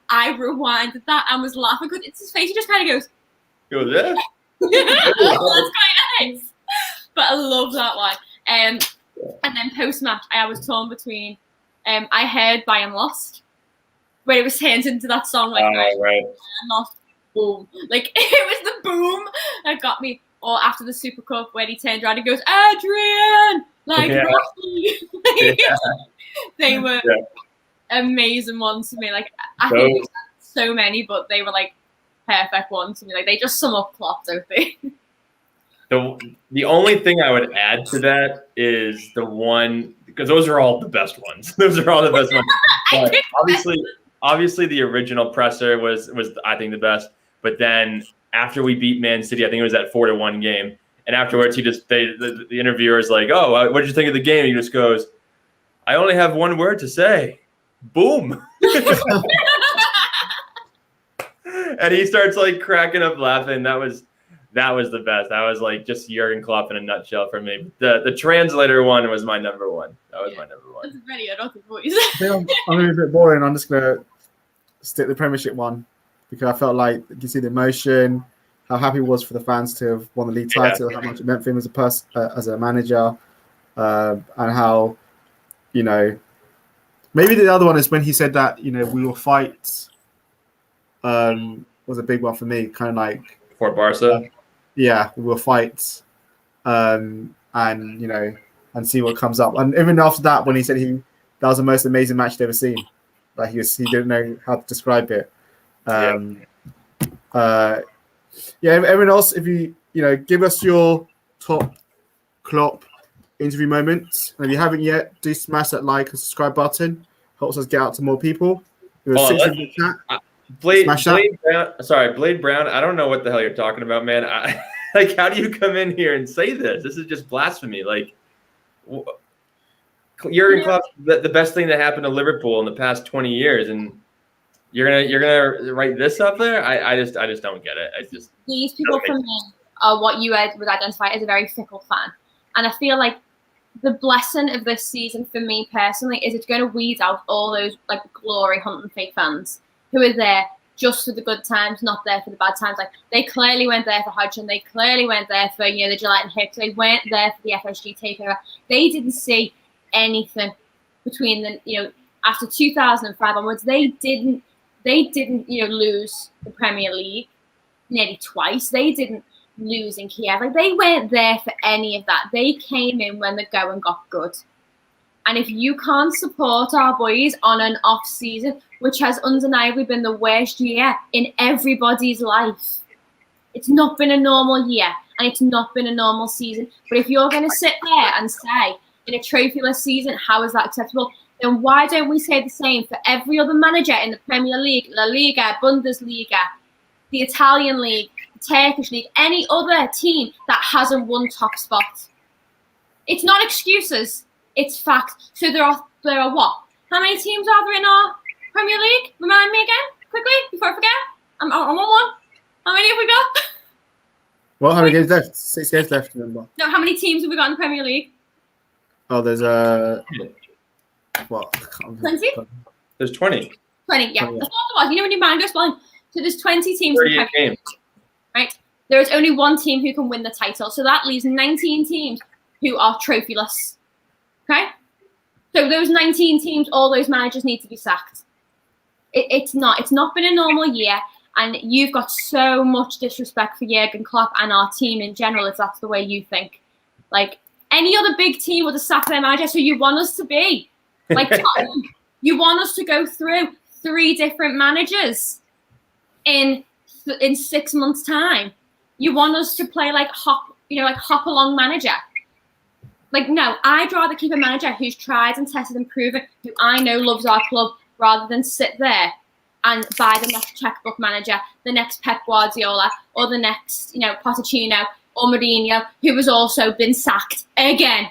I rewinded that and was laughing because it's his face. He just kind of goes, Go there? that's quite nice. But I love that one. And then post-match, I was torn between I Heard by and Lost, where it was turned into that song like right. And Lost, boom. Like, it was the boom that got me. Or after the Super Cup, when he turned around and goes, Adrian! Like, Rocky. They were amazing ones to me. Like, I think there's so many, but they were like perfect ones to me. Like, they just sum up Klopp, don't they? The only thing I would add to that is the one, because those are all the best ones. Those are all the best ones. But obviously, the original presser was I think the best. But then after we beat Man City, I think it was that 4-1 game, and afterwards the interviewer is like, "Oh, what did you think of the game?" And he just goes, "I only have one word to say, boom." And he starts like cracking up laughing. That was the best. That was like just Jurgen Klopp in a nutshell for me. The translator one was my number one. That was my number one. That's a very erotic voice. I'm a bit boring. I'm just gonna stick the Premiership one because I felt like you see the emotion, how happy he was for the fans to have won the league title, how much it meant for him as a manager, and how, maybe the other one is when he said that we will fight. Was a big one for me, kind of like for Barca. Yeah, we will fight, and see what comes up. And even after that, when he said that was the most amazing match he'd ever seen, like he didn't know how to describe it. Everyone else, if you give us your top Klopp interview moments, and if you haven't yet, do smash that like and subscribe button. Helps us get out to more people. There were 6 in the chat. Blade Brown. I don't know what the hell you're talking about, man. Like, how do you come in here and say this? This is just blasphemy. Like, Jurgen Klopp, the best thing that happened to Liverpool in the past 20 years, and you're gonna write this up there? I just don't get it. These people for me are what you would identify as a very fickle fan. And I feel like the blessing of this season for me personally is it's going to weed out all those like glory hunting fake fans who are there just for the good times, not there for the bad times. Like they clearly weren't there for Hodgson, they clearly weren't there for the Gillette and Hicks, they weren't there for the FSG takeover. They didn't see anything between the after 2005 onwards. They didn't lose the Premier League nearly twice. They didn't lose in Kiev. Like they weren't there for any of that. They came in when the going got good. And if you can't support our boys on an off season, which has undeniably been the worst year in everybody's life, it's not been a normal year and it's not been a normal season. But if you're going to sit there and say in a trophyless season, how is that acceptable? Then why don't we say the same for every other manager in the Premier League, La Liga, Bundesliga, the Italian League, the Turkish League, any other team that hasn't won top spot? It's not excuses. It's fact. So there are what? How many teams are there in our Premier League? Remind me again, quickly, before I forget. I'm on one. How many have we got? Well, how many games left? 6 games left, remember. No, how many teams have we got in the Premier League? Oh, there's what? 20? There's 20. 20, yeah. 20, yeah. That's what it was. When your mind goes blind. So there's 20 teams in the 38 Premier League, games. right? There is only one team who can win the title. So that leaves 19 teams who are trophyless. Okay? So those 19 teams, all those managers need to be sacked. It's not been a normal year, and you've got so much disrespect for Jurgen Klopp and our team in general if that's the way you think. Like, any other big team would have sacked their manager, so you want us to be. Like, Tottenham, you want us to go through 3 different managers in 6 months' time. You want us to play like hop along manager. Like, no, I'd rather keep a manager who's tried and tested and proven, who I know loves our club, rather than sit there and buy the next checkbook manager, the next Pep Guardiola, or the next, Pochettino or Mourinho, who has also been sacked again.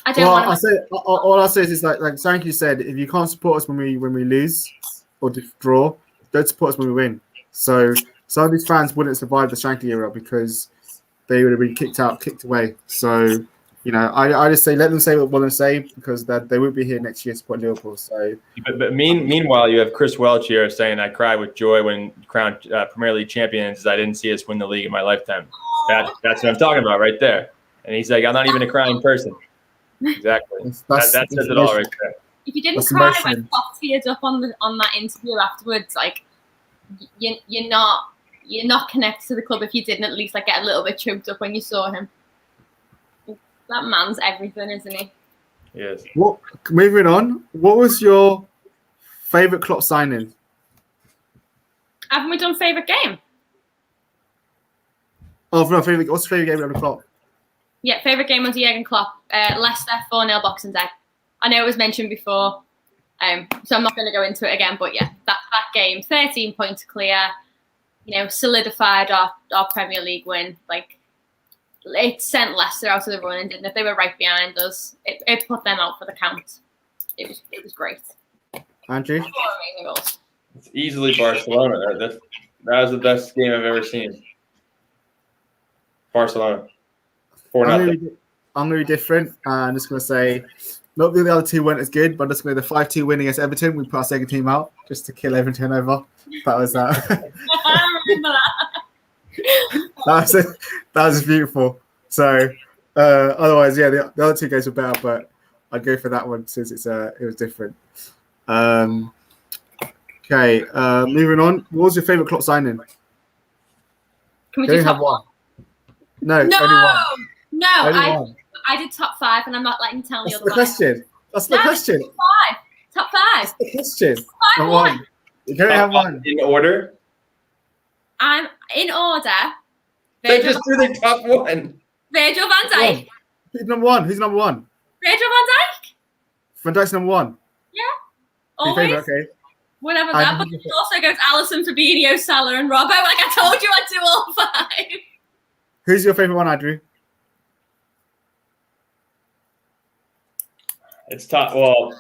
I don't want to. All I'll say is like Sankey said, if you can't support us when we lose or draw, don't support us when we win. So some of these fans wouldn't survive the Shankly era because they would have been kicked out, kicked away. So, I just say let them say what they want to say because they won't be here next year to support Liverpool. So, but meanwhile, you have Chris Welch here saying, "I cry with joy when crowned Premier League champions. I didn't see us win the league in my lifetime." That's what I'm talking about right there. And he's like, "I'm not even a crying person." Exactly. That says it all right there. If you didn't cry when Klopp teared up on that interview afterwards, like you're not connected to the club if you didn't at least like get a little bit choked up when you saw him. That man's everything, isn't he? Yes. Moving on, what was your favourite Klopp signing? Haven't we done favourite game? Oh, no, favourite. What's your favourite game under Klopp? Yeah, favourite game under Jurgen Klopp. Leicester 4-0 Boxing Day. I know it was mentioned before, so I'm not going to go into it again. But yeah, that game, 13 points clear. Solidified our Premier League win. Like, it sent Leicester out of the running, didn't it? They were right behind us. It put them out for the count. It was great. Andrew? 4 amazing goals. It's easily Barcelona. That was the best game I've ever seen. Barcelona. 4-0. I'm going to be different. I'm just going to say, not that the other two weren't as good, but I'm just going to the 5-2 win against Everton. We put our second team out just to kill Everton over. That was I remember that. that was beautiful. So otherwise, yeah, the other 2 games were better, but I'd go for that one since it was different. Okay, moving on. What was your favourite Klopp signing? Can we do top one? No, No, only one. No, Only I did top 5, and I'm not letting you tell me That's other the question. That's the question. Top 5. That's the question. Top 5. One. You can only have one. In order? I'm in order. They just do the top 1. Virgil van Dijk. Who's number 1? Who's number 1? Virgil van Dijk. Van Dijk's number 1. Yeah. Your Always. favourite, okay. Whatever that, but it also goes Alisson, Fabinho, Salah, and Robbo. Like I told you, I'd do all 5. Who's your favourite one, Andrew? It's top. Well,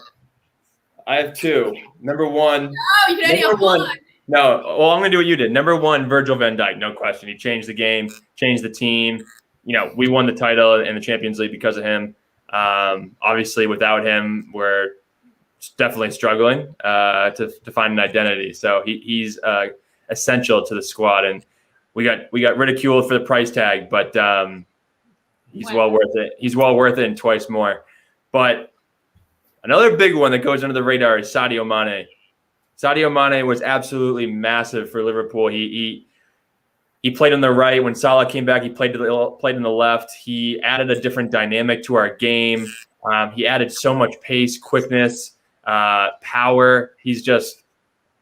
I have 2. Number 1. No, you can only have one. No, well, I'm going to do what you did. Number one, Virgil van Dijk, no question. He changed the game, changed the team. We won the title and the Champions League because of him. Obviously, without him, we're definitely struggling to find an identity. So he's essential to the squad, and we got ridiculed for the price tag, but he's well worth it. He's well worth it and twice more. But another big one that goes under the radar is Sadio Mane. Sadio Mane was absolutely massive for Liverpool. He played on the right. When Salah came back, he played in the left. He added a different dynamic to our game. He added so much pace, quickness, power. He's just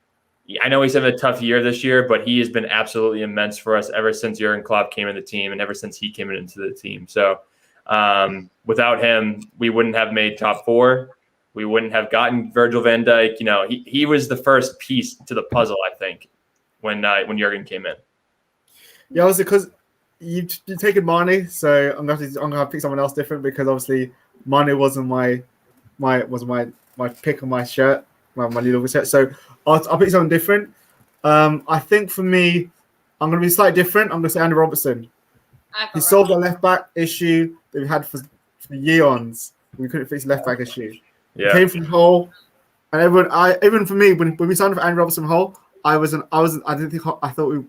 – I know he's having a tough year this year, but he has been absolutely immense for us ever since Jurgen Klopp came in the team and ever since he came into the team. So without him, we wouldn't have made top four. We wouldn't have gotten Virgil van Dijk. He was the first piece to the puzzle, I think, when Jurgen came in. Yeah, obviously, because you've taken Mane, so I'm gonna have to pick someone else different because obviously Mane wasn't my pick on my shirt, my little shirt. So I'll pick someone different. I think for me, I'm gonna be slightly different. I'm gonna say Andy Robertson. He solved the left back issue that we had for years. We couldn't fix the left back issue. Yeah. He came from Hull, and even for me, when we signed for Andy Robertson from Hull, I thought we were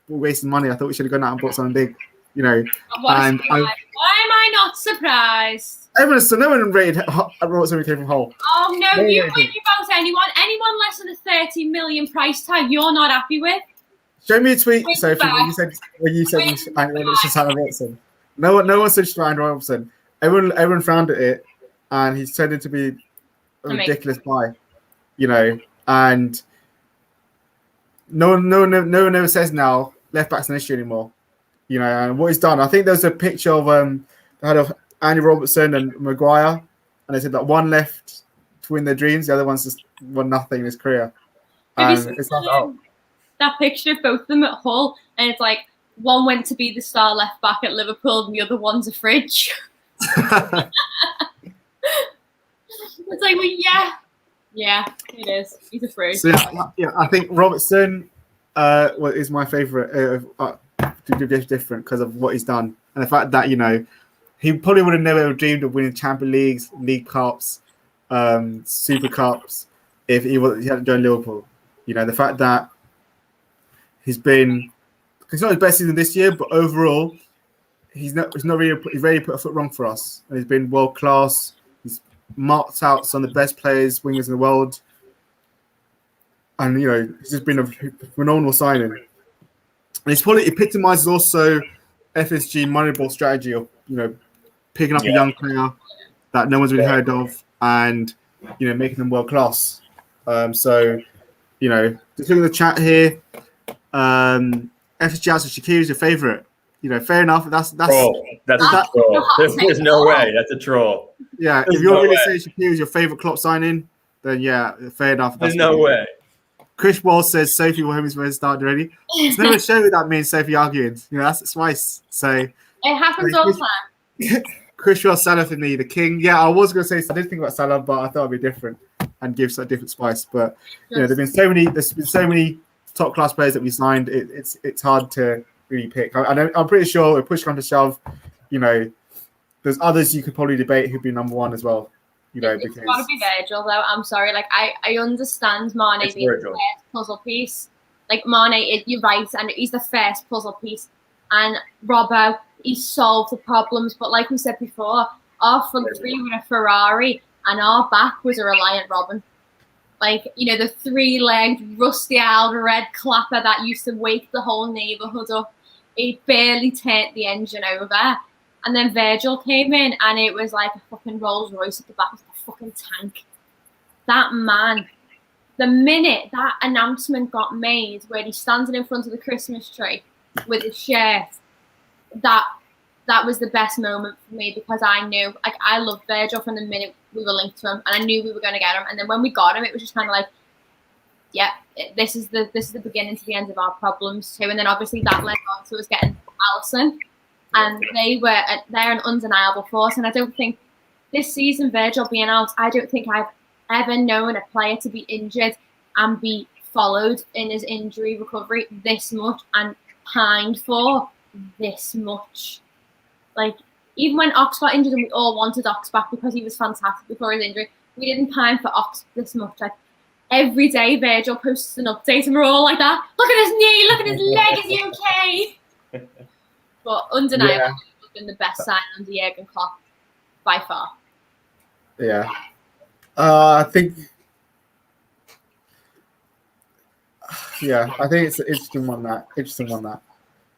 wasting money. I thought we should have gone out and bought something big, Why am I not surprised? No one rated Robertson when he came from Hull. Oh no, you wouldn't about anyone less than a 30 million price tag. You're not happy with. Show me a tweet, Sophie, when you said Andy Robertson. No one searched for Andy Robertson. Everyone frowned at it, and he's turned into be a ridiculous buy, and no one ever says now left back's an issue anymore, and what he's done. I think there's a picture of Andy Robertson and Maguire, and they said that one left to win their dreams, the other one's just won nothing in his career. And it's like, that picture of both of them at Hull, and it's like one went to be the star left back at Liverpool, and the other one's a fridge. It's like, well, yeah, it is. He's a fridge. So I think Robertson is my favourite. Different because of what he's done and the fact that he probably would have never dreamed of winning Champions Leagues, League Cups, Super Cups if he hadn't joined Liverpool. The fact that it's not his best season this year, but overall he's really put a foot wrong for us, and he's been world class. He's marked out some of the best players, wingers in the world, and he's just been a phenomenal signing. And he's probably epitomizes also FSG Moneyball strategy of picking up a young player that no one's really heard of and making them world class. So just looking at the chat here, FSG House Shaqiri is your favorite. Fair enough. That's troll. That's a troll. There's no way. That's a troll. Yeah, if you're really saying Shaqiri is your favorite Klopp signing, then yeah, fair enough. There's no way. Chris Wall says Sophie Wilhelmsburg started already. It's never a show that me and Sophie arguing. That's twice. So it happens all the time. Chris Wall, Salah for me, the king. Yeah, I was going to say I did think about Salah, but I thought it'd be different and give a different spice. But there's been so many top class players that we signed. It's hard to really pick. I'm pretty sure if push comes to shove, there's others you could probably debate who'd be number one as well. Because it's got to be Virgil, though. I'm sorry. Like I understand Mane being the first puzzle piece. Like Mane, you're right, and he's the first puzzle piece. And Robbo, he solved the problems. But like we said before, our front three were a Ferrari, and our back was a Reliant Robin. Like the three-legged, rusty-old red clapper that used to wake the whole neighbourhood up. He barely turned the engine over. And then Virgil came in, and it was like a fucking Rolls Royce at the back of the fucking tank. That man, the minute that announcement got made, where he's standing in front of the Christmas tree with his shirt, that was the best moment for me, because I knew, like, I loved Virgil from the minute we were linked to him, and I knew we were going to get him. And then when we got him, it was just kind of like, yeah, this is the beginning to the end of our problems too. And then obviously that led on to us getting Alisson. And they're an undeniable force. And I don't think this season, Virgil being out, I don't think I've ever known a player to be injured and be followed in his injury recovery this much and pined for this much. Like, even when Ox got injured and we all wanted Ox back because he was fantastic before his injury, we didn't pine for Ox this much. Like, every day Virgil posts an update and we're all like that. Look at his knee, look at his leg, is he okay? But undeniably, he's been the best sign under Jurgen Klopp by far. Yeah. I think it's an interesting one that.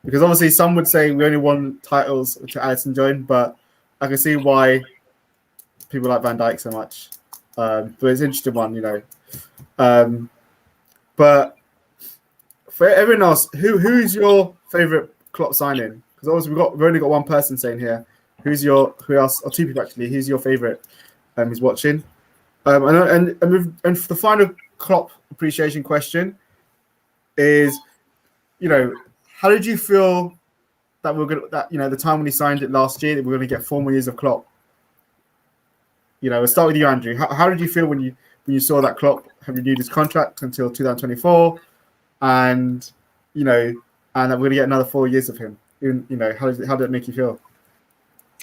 Because obviously some would say we only won titles to Alisson joined, but I can see why people like Van Dijk so much. But it's an interesting one, you know. But for everyone else, who's your favourite Klopp signing? Because obviously we've only got one person saying here. Who else? Or two people actually. Who's your favourite? Who's watching? And for the final Klopp appreciation question is, you know, how did you feel that the time when he signed it last year that we're going to get 4 more years of Klopp? You know, we'll start with you, Andrew. How did you feel when you saw that Klopp have renewed his contract until 2024, and you know, and that we're going to get another 4 years of him? You know, how did it make you feel?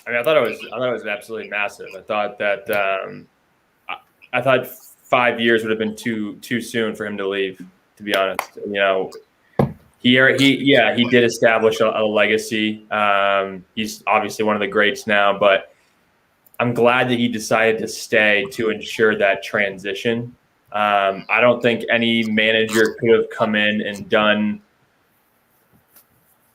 I mean, I thought it was absolutely massive. I thought that I thought 5 years would have been too soon for him to leave. To be honest, you know, he did establish a legacy. He's obviously one of the greats now, but I'm glad that he decided to stay to ensure that transition. I don't think any manager could have come in and done,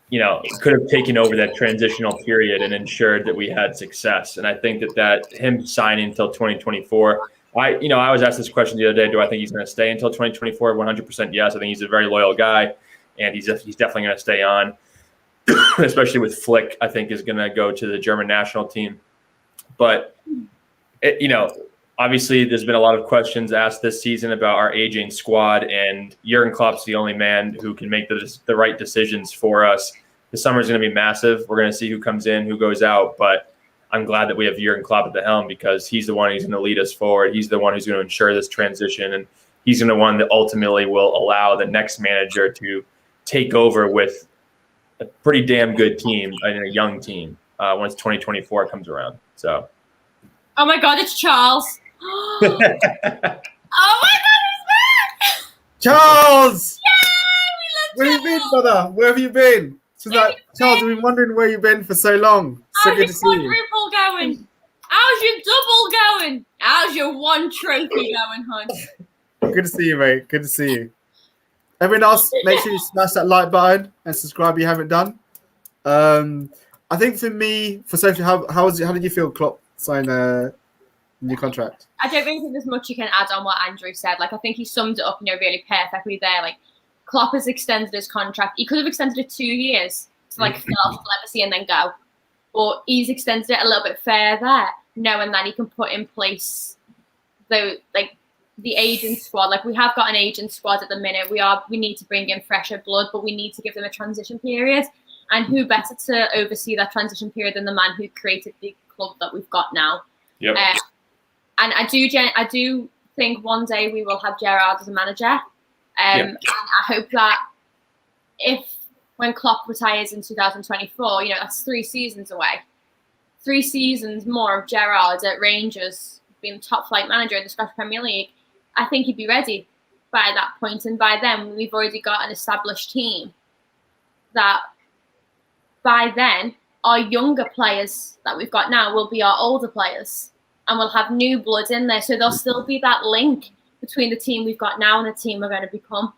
you know, could have taken over that transitional period and ensured that we had success. And I think that him signing until 2024, I was asked this question the other day. Do I think he's going to stay until 2024? 100% yes. I think he's a very loyal guy, and he's definitely going to stay on, especially with Flick. I think is going to go to the German national team. But, you know, obviously there's been a lot of questions asked this season about our aging squad, and Jurgen Klopp's the only man who can make the right decisions for us. The summer is going to be massive. We're going to see who comes in, who goes out, but I'm glad that we have Jurgen Klopp at the helm because he's the one who's going to lead us forward. He's the one who's going to ensure this transition, and he's going to one that ultimately will allow the next manager to take over with a pretty damn good team and a young team once 2024 comes around. So, oh my God, it's Charles! Oh my God, he's back! Charles! Yay! Where have you been, brother? Where have you been? Charles, we've been wondering where you've been for so long. So How's good your to see you. quadruple going? How's your double going? How's your one trophy going, hon? Good to see you, mate. Good to see you. Everyone else, make sure you smash that like button and subscribe if you haven't done. I think for me, for Sophie, how did you feel Klopp sign a new contract? I don't really think there's much you can add on what Andrew said. Like, I think he summed it up, really perfectly there. Like, Klopp has extended his contract. He could have extended it 2 years to fill off the legacy and then go. But he's extended it a little bit further, knowing that he can put in place the aging squad. Like, we have got an aging squad at the minute. We need to bring in fresher blood, but we need to give them a transition period. And who better to oversee that transition period than the man who created the club that we've got now? Yep. And I do think one day we will have Gerrard as a manager. And I hope that when Klopp retires in 2024, that's 3 seasons away. 3 seasons more of Gerrard at Rangers being top flight manager in the Scottish Premier League. I think he'd be ready by that point. And by then, we've already got an established team that by then, our younger players that we've got now will be our older players. And we'll have new blood in there. So there'll still be that link between the team we've got now and the team we're going to become.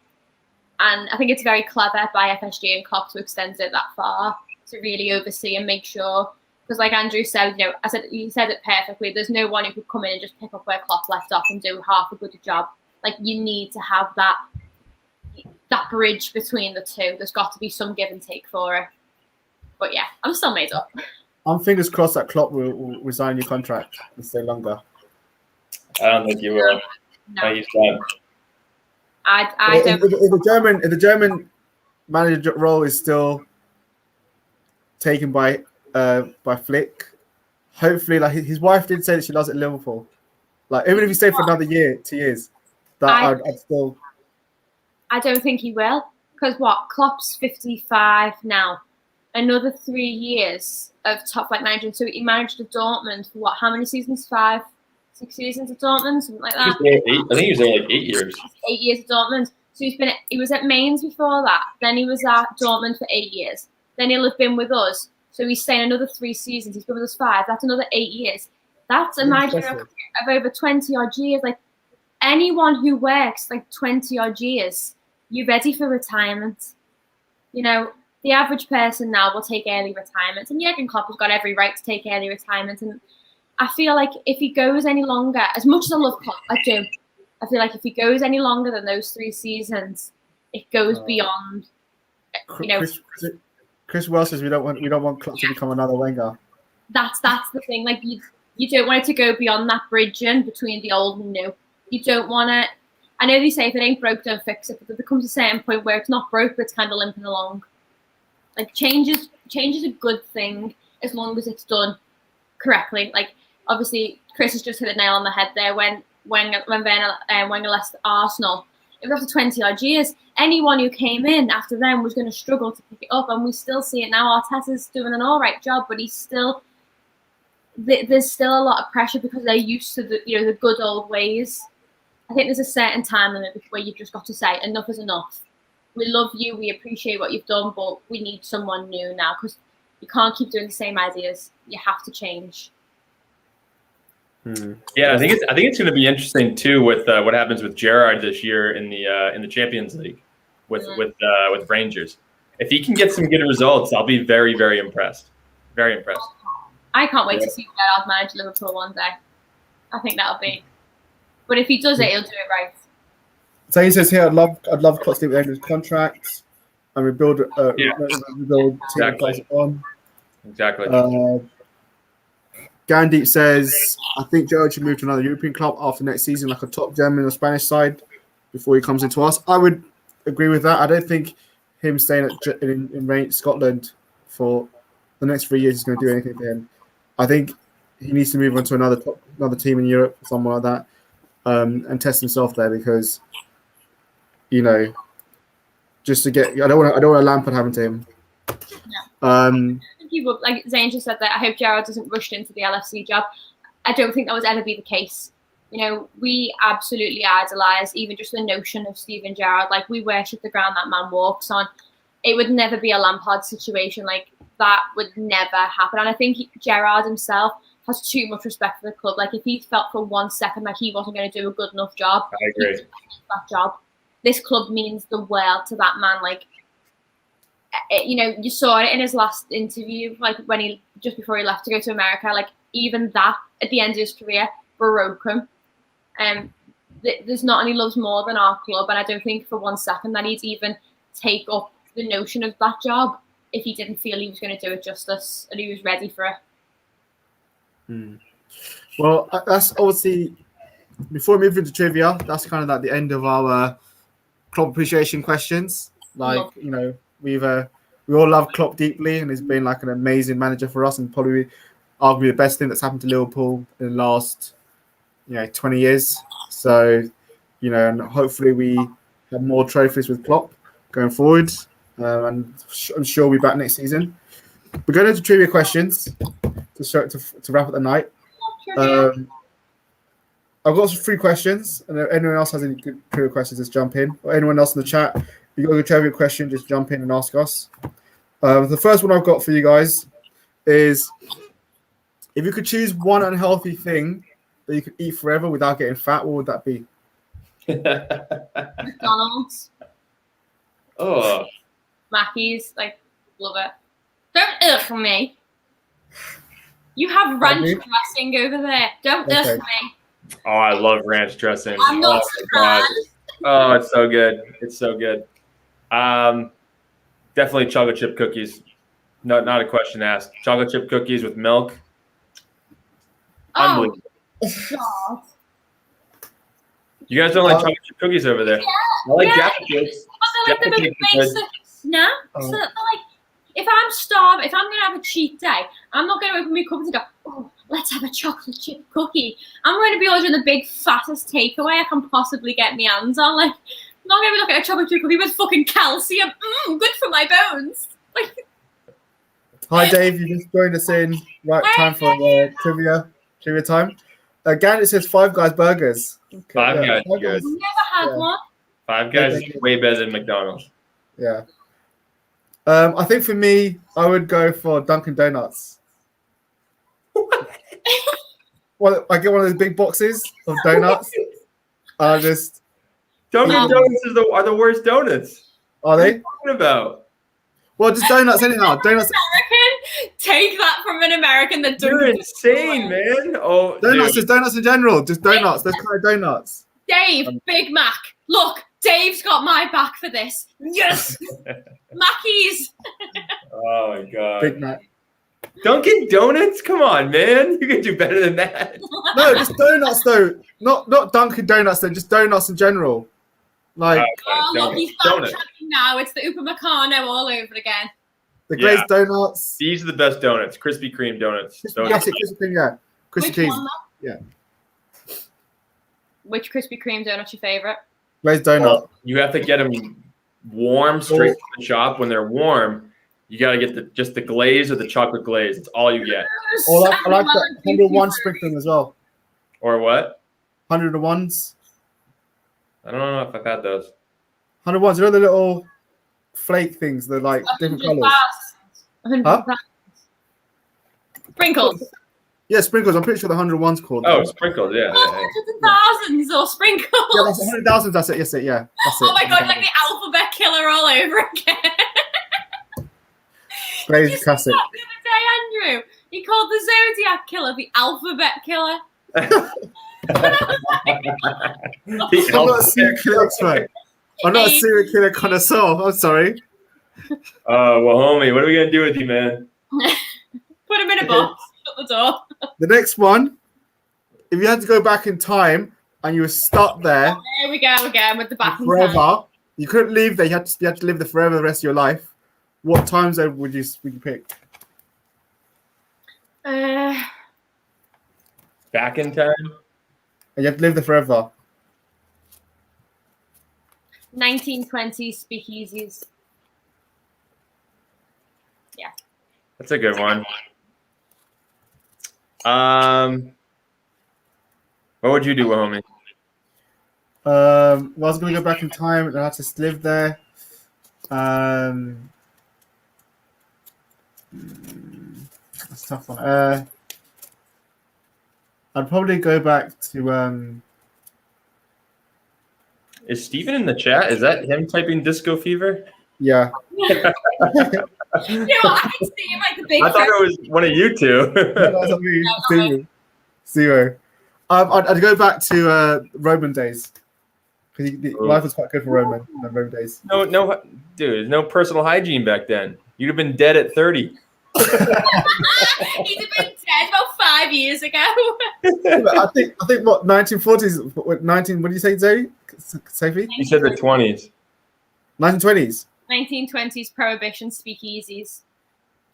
And I think it's very clever by FSG and Klopp to extend it that far to really oversee and make sure. Because like Andrew said, you said it perfectly. There's no one who could come in and just pick up where Klopp left off and do half a good job. Like, you need to have that bridge between the two. There's got to be some give and take for it. But yeah, I'm still made up. I'm fingers crossed that Klopp will resign your contract and stay longer. I don't think you will. No. He's done. I don't. If the German manager role is still taken by Flick, hopefully, like his wife did say that she loves it at Liverpool. Like, even if he stayed for another year, 2 years, I'd still. I don't think he will. Because what? Klopp's 55 now. Another 3 years of top flight manager. So he managed at Dortmund for what? How many seasons? 5, 6 seasons at Dortmund, something like that. I think he was there like 8 years. 8 years at Dortmund. So he was at Mainz before that. Then he was at Dortmund for 8 years. Then he'll have been with us. So he's staying another 3 seasons. He's been with us 5. That's another 8 years. That's a margin of over 20 odd years. Like anyone who works like 20 odd years, you're ready for retirement. You know, the average person now will take early retirement, and Jurgen Klopp has got every right to take early retirement. And I feel like if he goes any longer, as much as I love Klopp, I do. I feel like if he goes any longer than those 3 seasons, it goes beyond. You know, Chris Wells says we don't want Klopp to become another Wenger. That's the thing. Like you don't want it to go beyond that bridging between the old and new. You don't want to. I know they say if it ain't broke, don't fix it. But there becomes a certain point where it's not broke, but it's kind of limping along. Like change is a good thing as long as it's done correctly. Like obviously, Chris has just hit the nail on the head there. When Wenger left Arsenal, it was after 20 odd years. Anyone who came in after them was going to struggle to pick it up, and we still see it now. Arteta's doing an all right job, but there's still a lot of pressure because they're used to the good old ways. I think there's a certain time limit where you've just got to say enough is enough. We love you, we appreciate what you've done, but we need someone new now because you can't keep doing the same ideas. You have to change. Yeah, I think it's going to be interesting too with what happens with Gerrard this year in the Champions League with Rangers. If he can get some good results, I'll be very, very impressed. Very impressed. I can't wait to see Gerrard manage Liverpool one day. I think that'll be. But if he does it, he'll do it right. So he says here, I'd love Klopp to do the end of his contract and rebuild team exactly. On. Exactly. Gandeep says, I think Gerrard should move to another European club after next season, like a top German or Spanish side, before he comes into us. I would agree with that. I don't think him staying in Scotland for the next 3 years is going to do anything for him. I think he needs to move on to another team in Europe, somewhere like that, and test himself there because, just to get. I don't want a Lampard happen to him. No. People like Zane just said that I hope Gerrard doesn't rush into the LFC job. I don't think that would ever be the case. We absolutely idolise even just the notion of Steven Gerrard. Like we worship the ground that man walks on. It would never be a Lampard situation. Like that would never happen. And I think Gerrard himself has too much respect for the club. Like if he felt for 1 second like he wasn't going to do a good enough job, I agree. That job. This club means the world to that man. Like. You saw it in his last interview, like when just before he left to go to America. Like even that at the end of his career broke him. There's not any loves more than our club, and I don't think for 1 second that he'd even take up the notion of that job if he didn't feel he was going to do it justice and he was ready for it. Well, that's obviously before we move into trivia. That's kind of like the end of our club appreciation questions. Like we all love Klopp deeply, and he's been like an amazing manager for us, and probably arguably the best thing that's happened to Liverpool in the last 20 years. So and hopefully we have more trophies with Klopp going forward, and I'm sure we'll be back next season. We're going into trivia questions to wrap up the night. I've got 3 questions, and if anyone else has any good trivia questions, just jump in. Or anyone else in the chat, if you've got a trivia question, just jump in and ask us. The first one I've got for you guys is, if you could choose one unhealthy thing that you could eat forever without getting fat, what would that be? McDonald's. Oh. Mackey's, love it. Don't for me. You have ranch dressing over there. Don't for me. Oh, I love ranch dressing. I'm not surprised. Oh, it's so good. It's so good. Definitely chocolate chip cookies. No, not a question asked. Chocolate chip cookies with milk. Oh, God. You guys don't like chocolate chip cookies over there? Yeah, I like Jaffa cakes. But they're like the basic snacks. So they're like, if I'm starving, if I'm going to have a cheat day, I'm not going to open my cupboard and go, oh, let's have a chocolate chip cookie. I'm going to be ordering the big, fattest takeaway I can possibly get my hands on. not gonna be looking at a chocolate chip cookie with fucking calcium. Good for my bones. Like, Hi, Dave. You just joined us in. Right, time for trivia time. Again, it says Five Guys burgers. Okay, Five Guys. Five Good. Guys. never had one. Five Guys is way better than McDonald's. Yeah. I think for me, I would go for Dunkin' Donuts. Well, I get one of those big boxes of donuts. I just Dunkin' Donuts are the worst donuts. are What are they? you talking about? Well, just donuts anyhow. Donuts. American, take that from an American that You're doesn't. insane, man. Oh, Donuts, dude. just donuts in general. Just donuts. Those kind of donuts. Dave, Big Mac. Look, Dave's got my back for this. Yes, Mackies. Oh my god. Big Mac. Dunkin' Donuts? Come on, man. You can do better than that. No, just donuts though. Not Dunkin' Donuts though. Just donuts in general. Like Oh, look, Donuts. he's Donuts. backtracking now. It's the Upamecano all over again. the glazed donuts. These are the best donuts. Krispy Kreme donuts. Those Yes, Krispy Kreme. Yeah, Krispy Which Kreme. one? Yeah. Which Krispy Kreme donut's your favorite? Glazed donut. you have to get them warm straight from the shop. When they're warm, you got to get just the glaze or the chocolate glaze. It's all you get. Oh, I like that 101 sprinkling as well. Or what? 101s. I don't know if I've had those. 101s. You know the little flake things. They're like different colors. 100 Huh? Sprinkles. Yeah, sprinkles. I'm pretty sure the 101's called. Oh, sprinkled. Yeah. Hundreds and thousands or sprinkles. Yeah, that's 100,000. That's it. Yes, it. Yeah, that's it. Oh my god, like the alphabet killer all over again. Glazed You said classic. that the other day, Andrew. He called the Zodiac killer the alphabet killer. I'm not a serial killer expert. I'm not a serial killer connoisseur. I'm sorry. Oh, well, homie, what are we going to do with you, man? Put him in a box. Shut the door. The next one. If you had to go back in time and you were stuck there There we go again with the back and time. forever, you couldn't leave there. You had to live there forever the rest of your life. What time zone would you pick? Back in time? And you have to live there forever. 1920s speakeasies. That's a good one. What would you do, homie? Well, I was going to go back in time and I had to live there. That's a tough one. I'd probably go back to. Is Steven in the chat? Is that him typing Disco Fever? Yeah. You know what? I can see him like the big. I thought it was one of you two. That's me. Zero. I'd go back to Roman days because life was quite good for Roman days. No, dude, no personal hygiene back then. You'd have been dead at 30. He'd have been dead about 5 years ago. I think what 1940s, what do you say, Zoe? Sophie? You said the 20s. 1920s. 1920s prohibition speakeasies.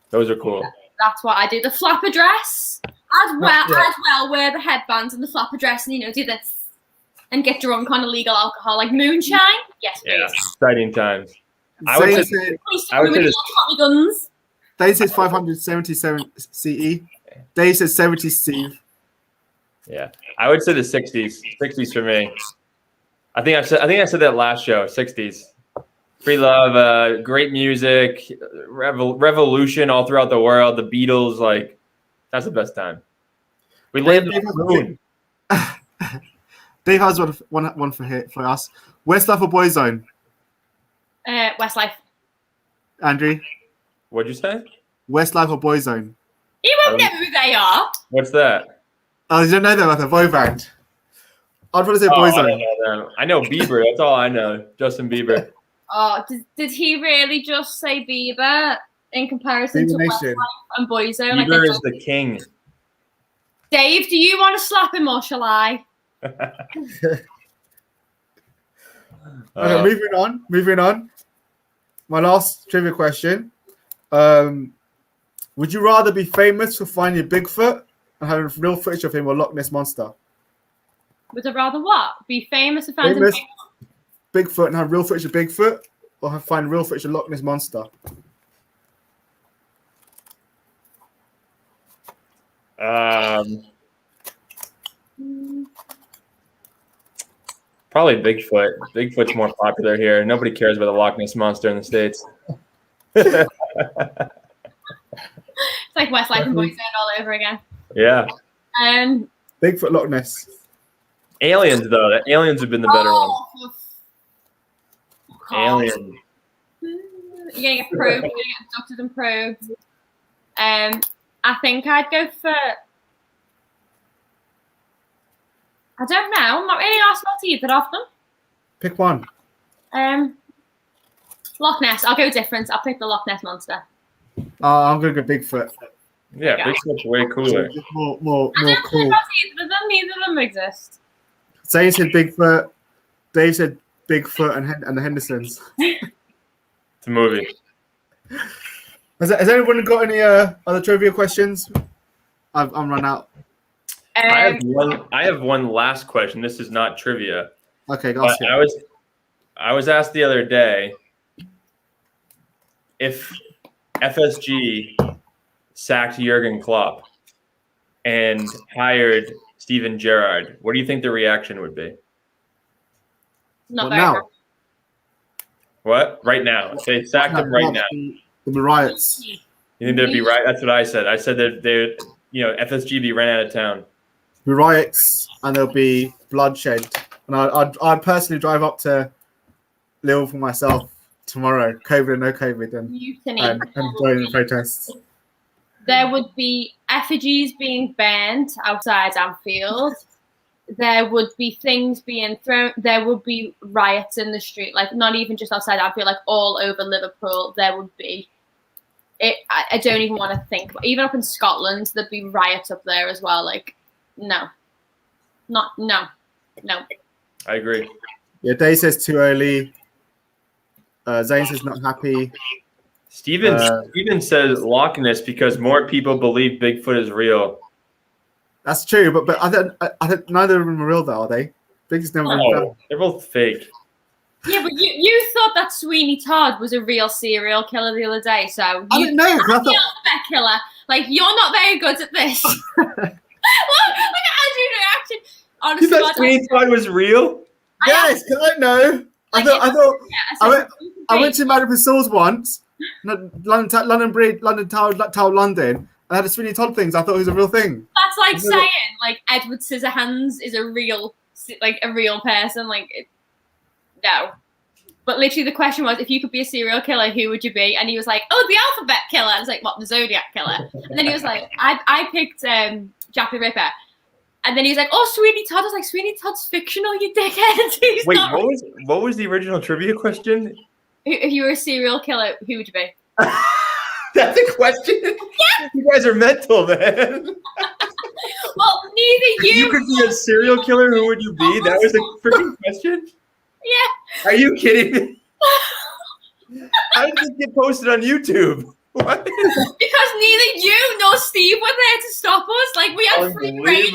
Those are cool. That's what I do. The flapper dress. I'd well wear the headbands and the flapper dress and do this and get drunk on illegal alcohol like moonshine. Yes, please. Yeah, exciting times. I Zane would said, Guns. Dave says 577 CE. Dave says 70 Steve. Yeah, I would say the 60s. 60s for me. I think I said that last show. 60s. Free love, great music, revolution all throughout the world. The Beatles, like, that's the best time. We landed on the moon. Dave has one for us. Westlife or Boyzone? Westlife. Andrew? What'd you say? Westlife or Boyzone? You won't know who they are. What's that? Oh, you don't know them like a boy band. I'd probably say Boyzone. I know Bieber. That's all I know. Justin Bieber. Oh, did he really just say Bieber in comparison to Westlife and Boyzone? Bieber is the king. Dave, do you want to slap him or shall I? Okay, moving on. My last trivia question. Would you rather be famous for finding Bigfoot and having real footage of him or Loch Ness Monster? Would I rather what? Be famous for finding Bigfoot? Bigfoot and have real footage of Bigfoot, or find real footage of Loch Ness Monster? Probably Bigfoot. Bigfoot's more popular here. Nobody cares about the Loch Ness Monster in the States. It's like Westlife and Boyzone all over again. Yeah. Bigfoot, Loch Ness. Aliens, though. The aliens have been the better one. Alien. You're gonna get probed. You're gonna get abducted and probed. I think I'd go for. I don't know. I'm not really asked about either of them. Pick one. Loch Ness. I'll go different. I'll pick the Loch Ness Monster. I'm gonna go Bigfoot. Yeah, Bigfoot's way cooler. More cool. Neither of them exist. Zane said Bigfoot. Dave said Bigfoot and the Hendersons. It's a movie. Has anyone got any other trivia questions? I'm run out. I have one last question. This is not trivia. Okay, go ask it. I was asked the other day if FSG sacked Jurgen Klopp and hired Steven Gerrard, what do you think the reaction would be? Not very now? What? Right now. If they sacked him right now. There'll be riots. You think there'd be riots? That's what I said. I said that FSG be ran out of town. There'll be riots and there'll be bloodshed. And I'd personally drive up to Liverpool myself tomorrow, COVID or no COVID, and join the protests. There would be effigies being burned outside Anfield. There would be things being thrown. There would be riots in the street, like not even just outside Anfield, like all over Liverpool. There would be. I don't even want to think. Even up in Scotland, there'd be riots up there as well. Like, no. I agree. Yeah, Dave says too early. Zane says not happy. Steven says Loch Ness because more people believe Bigfoot is real. That's true, but I don't neither of them are real though, are they? Bigfoot's never been found. They're both fake. Yeah, but you thought that Sweeney Todd was a real serial killer the other day, so I didn't know. The alphabet killer. Like, you're not very good at this. Look at Andrew's reaction. Honestly, You thought Sweeney Todd was real? Yes, I know. I went to Madame Tussauds once, London Tower, London. I had a Sweeney Todd things. I thought it was a real thing. That's like saying like Edward Scissorhands is a real person. No. But literally the question was, if you could be a serial killer, who would you be? And he was like, oh, the alphabet killer. I was like, what, the Zodiac killer? And then he was like, I picked Jack the Ripper. And then he was like, oh, Sweeney Todd. I was like, Sweeney Todd's fictional, you dickhead. Wait, what was the original trivia question? If you were a serial killer, who would you be? That's a question? Yeah. You guys are mental, man. Well, neither you. You could be a serial killer, who would you be? That was a freaking question? Yeah. Are you kidding me? How did this get posted on YouTube? What? Because neither you nor Steve were there to stop us. Like, we had free reign.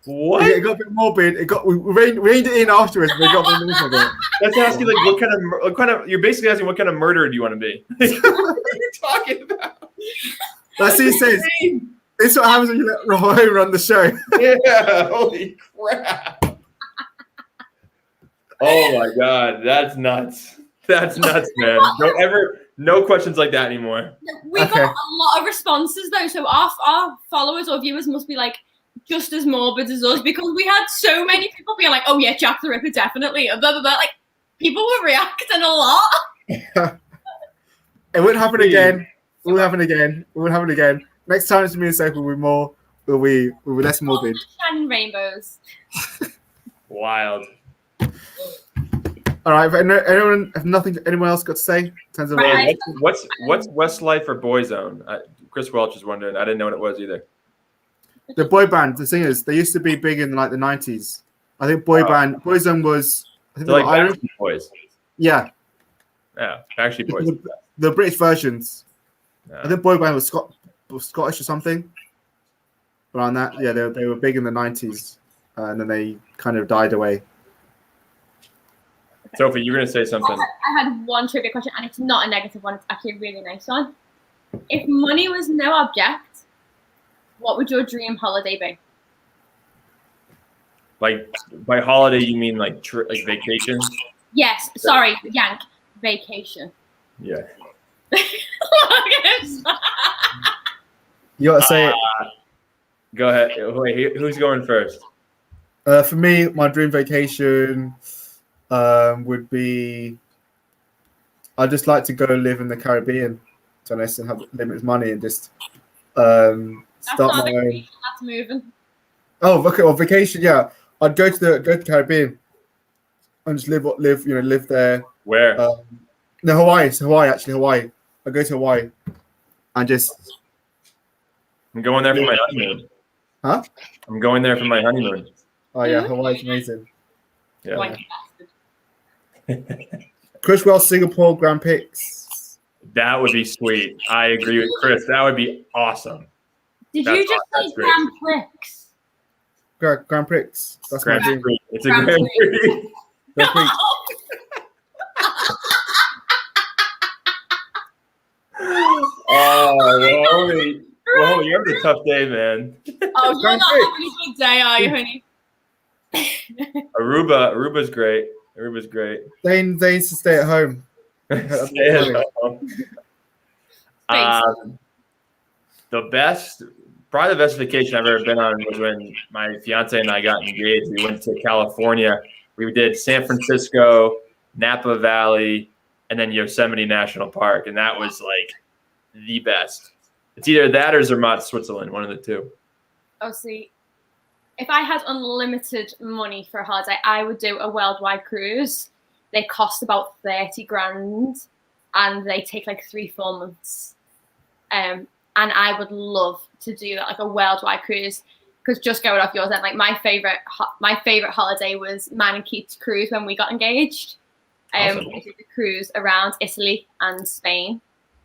What? Yeah, it got a bit morbid. We reined it in afterwards, but it got a bit morbid. That's asking like what kind of you're basically asking what kind of murderer do you want to be? What are you talking about? That's what he says. This is what happens when you let Roy run the show. Yeah, holy crap. Oh my god, that's nuts. That's nuts, man. No questions like that anymore. We got a lot of responses though, so our followers or viewers must be like just as morbid as us, because we had so many people being like, "Oh yeah, Jack the Ripper, definitely." Blah, blah, blah. Like, people were reacting a lot. It wouldn't happen again. It will happen again. It will happen again. Next time it's me and Sophie will be less morbid. And rainbows. All Wild. right, but anyone else got to say in terms of what's Westlife or Boyzone? Chris Welch is wondering. I didn't know what it was either. The boy band, the singers, they used to be big in like the 90s. I think Boyzone was. I think like Irish Boys. Yeah. Yeah, Backstreet Boys. The British versions. Yeah. I think boy band was Scottish or something. Around that, yeah, they were big in the 90s, and then they kind of died away. Sophie, you were gonna say something. I had one trivia question, and it's not a negative one. It's actually a really nice one. If money was no object, what would your dream holiday be? Like by holiday, you mean like like vacation? Yes. Sorry, Yank. Vacation. Yeah. Look at him. You gotta say it. Go ahead. Wait, who's going first? For me, my dream vacation would be. I'd just like to go live in the Caribbean, to be honest, and have limited money and just start my own. That's moving. Oh, okay. Well, vacation. Yeah, I'd go to the Caribbean and just live there. Where? No, Hawaii. It's Hawaii, actually. Hawaii. I'd go to Hawaii and just. I'm going there for my honeymoon. Huh? I'm going there for my honeymoon. Oh yeah, Hawaii's amazing. Yeah. Criswell, Singapore, Grand Prix. That would be sweet. I agree with Chris. That would be awesome. Did you just say Grand Prix? Grand Prix. That's Grand my dream. Prix. It's a Grand Prix. Grand Prix. Oh, whoa, you're having a tough day, man. Oh, you're not having a good day, are you, honey? Aruba's great. Aruba's great. They need to stay at home. Stay at home. Probably the best vacation I've ever been on was when my fiance and I got engaged. We went to California. We did San Francisco, Napa Valley, and then Yosemite National Park, and that was like the best. It's either that or Zermatt, Switzerland, one of the two. Oh, see, if I had unlimited money for a holiday, I would do a worldwide cruise. They cost about 30 grand, and they take like 3-4 months. And I would love to do that, like a worldwide cruise. Because just going off yours, then like my favorite holiday was mine and Keith's cruise when we got engaged. Awesome. We did the cruise around Italy and Spain,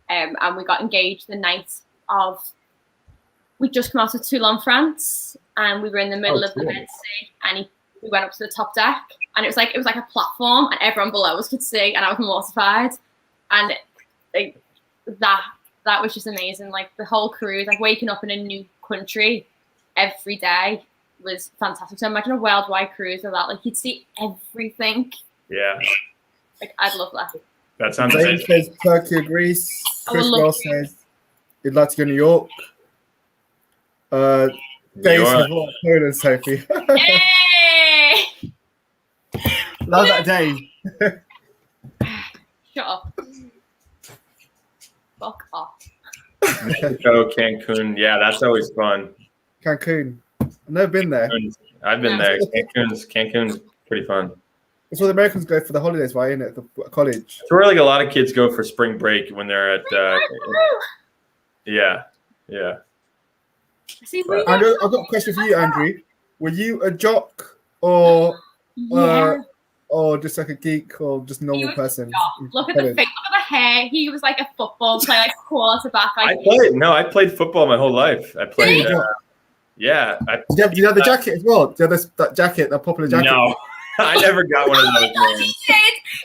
and we got engaged the night of. We just come out of Toulon, France, and we were in the middle of the Red Sea, and we went up to the top deck, and it was like a platform, and everyone below us could see, and I was mortified, and that was just amazing. Like the whole cruise, like waking up in a new country every day was fantastic. So imagine a worldwide cruise of that, like you'd see everything. Yeah. Like I'd love that. That sounds James amazing. says Turkey or Greece. Chris Ross says he'd like to go to New York. Dave says Poland, Sophie. Hey! Love that, Dave. Shut up. Fuck off. Mexico, Cancun. Yeah, that's always fun. Cancun. I've never been there. I've been there. Cancun's pretty fun. It's where the Americans go for the holidays, right? Isn't it? The college. It's where like a lot of kids go for spring break when they're at. Yeah. See, Andrew, I've got a question for you, Andrew. Were you a jock or just like a geek or just a normal person? Look at the face, look at the hair. He was like a football player, like quarterback. I played football my whole life. I played. Yeah. Do you have the jacket as well? Do you have that jacket, that popular jacket? No, I never got one of those.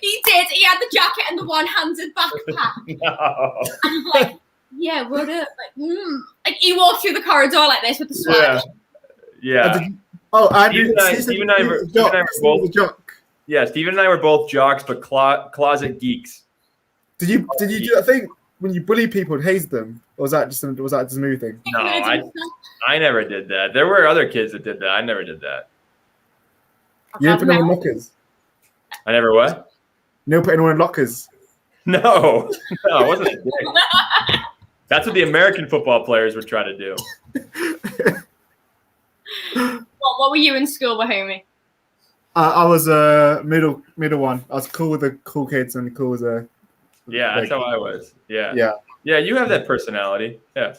He did. He had the jacket and the one-handed backpack. No. And like, yeah, what up? Like he walked through the corridor like this with the swag. Yeah. Andrew, Steve and I were both. Yeah, Steven and I were both jocks, but closet geeks. Did you do that thing when you bully people and haze them, or was that just a new thing? No, I never did that. There were other kids that did that. I never did that. You never put anyone in lockers? I never what? You never put anyone in lockers? No, I wasn't a dick. That's what the American football players would try to do. What were you in school, Bahumi? I was a middle one. I was cool with the cool kids and cool with the. Yeah, that's how I was. Yeah. Yeah. You have that personality. Yeah.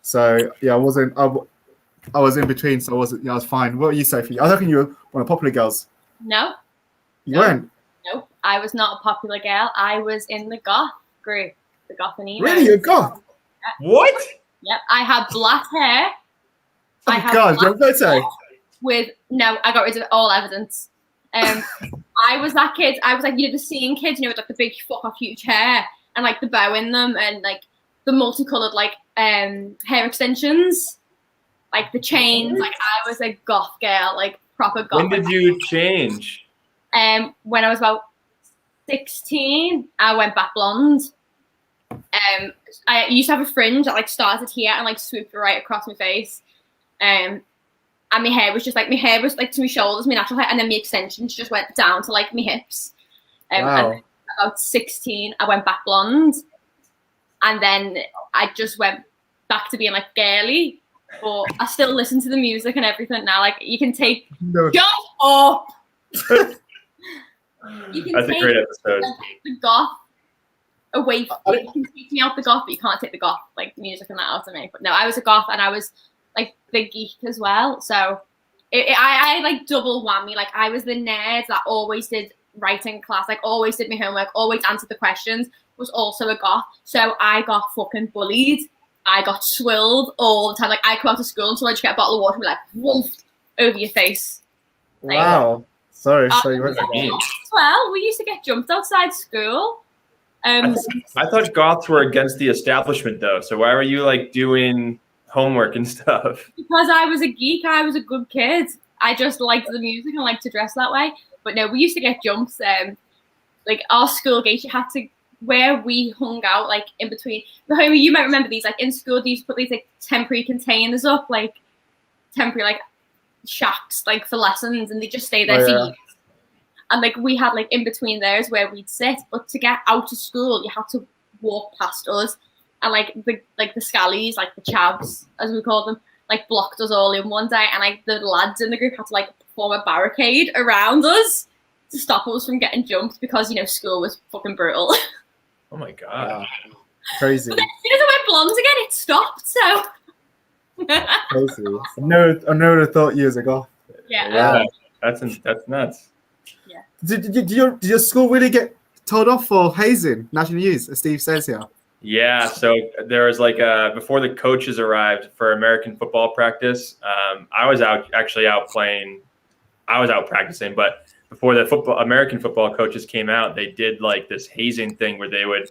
So yeah, I wasn't. I was in between, so I wasn't. Yeah, I was fine. What were you, Sophie? I was thinking you were one of the popular girls. No. You weren't. Nope. I was not a popular girl. I was in the goth group, the goth and emo. Really, you're goth? What? Yep. I had black hair. Oh God, do you have a photo? I got rid of all evidence. I was that kid. I was like, the seeing kids, with like the big fuck off huge hair and like the bow in them and like the multicolored like hair extensions, like the chains. Like I was a goth girl, like proper goth. When did you change? When I was about 16, I went back blonde. I used to have a fringe that like started here and like swooped right across my face. And my hair was like to my shoulders, my natural hair, and then my extensions just went down to like my hips. Wow. And about 16, I went back blonde, and then I just went back to being like girly. But I still listen to the music and everything now. Like you can take shut up. You can That's a great episode. The goth away. You can take me out the goth, but you can't take the goth like music and that out of me. But no, I was a goth, and I was like the geek as well. So I like double whammy. Like I was the nerd that always did writing class, like always did my homework, always answered the questions. Was also a goth, so I got fucking bullied. I got swilled all the time. Like I come out of school until I just get a bottle of water and be like, woof, over your face. Like, wow. Sorry you went well, we used to get jumped outside school. I thought goths were against the establishment though. So why were you like doing homework and stuff? Because I was a geek. I was a good kid. I just liked the music and liked to dress that way. But no, we used to get jumps. Like our school gates, you had to, where we hung out, like in between. You might remember these, like in school, they used to put these like temporary containers up, like temporary like shacks, like for lessons, and they just stay there for years. And like we had like in between there is where we'd sit, but to get out of school, you had to walk past us, and like the scallies, like the chavs as we call them, like blocked us all in one day, and like the lads in the group had to like form a barricade around us to stop us from getting jumped because school was fucking brutal. Oh my god, crazy! But then as soon as I went blonde again, it stopped. So crazy. I never thought you was a goth. Yeah, that's nuts. Yeah. Did your school really get told off for hazing national news, as Steve says here? Yeah, so there was like before the coaches arrived for American football practice, I was out playing. I was out practicing, but before the American football coaches came out, they did like this hazing thing where they would,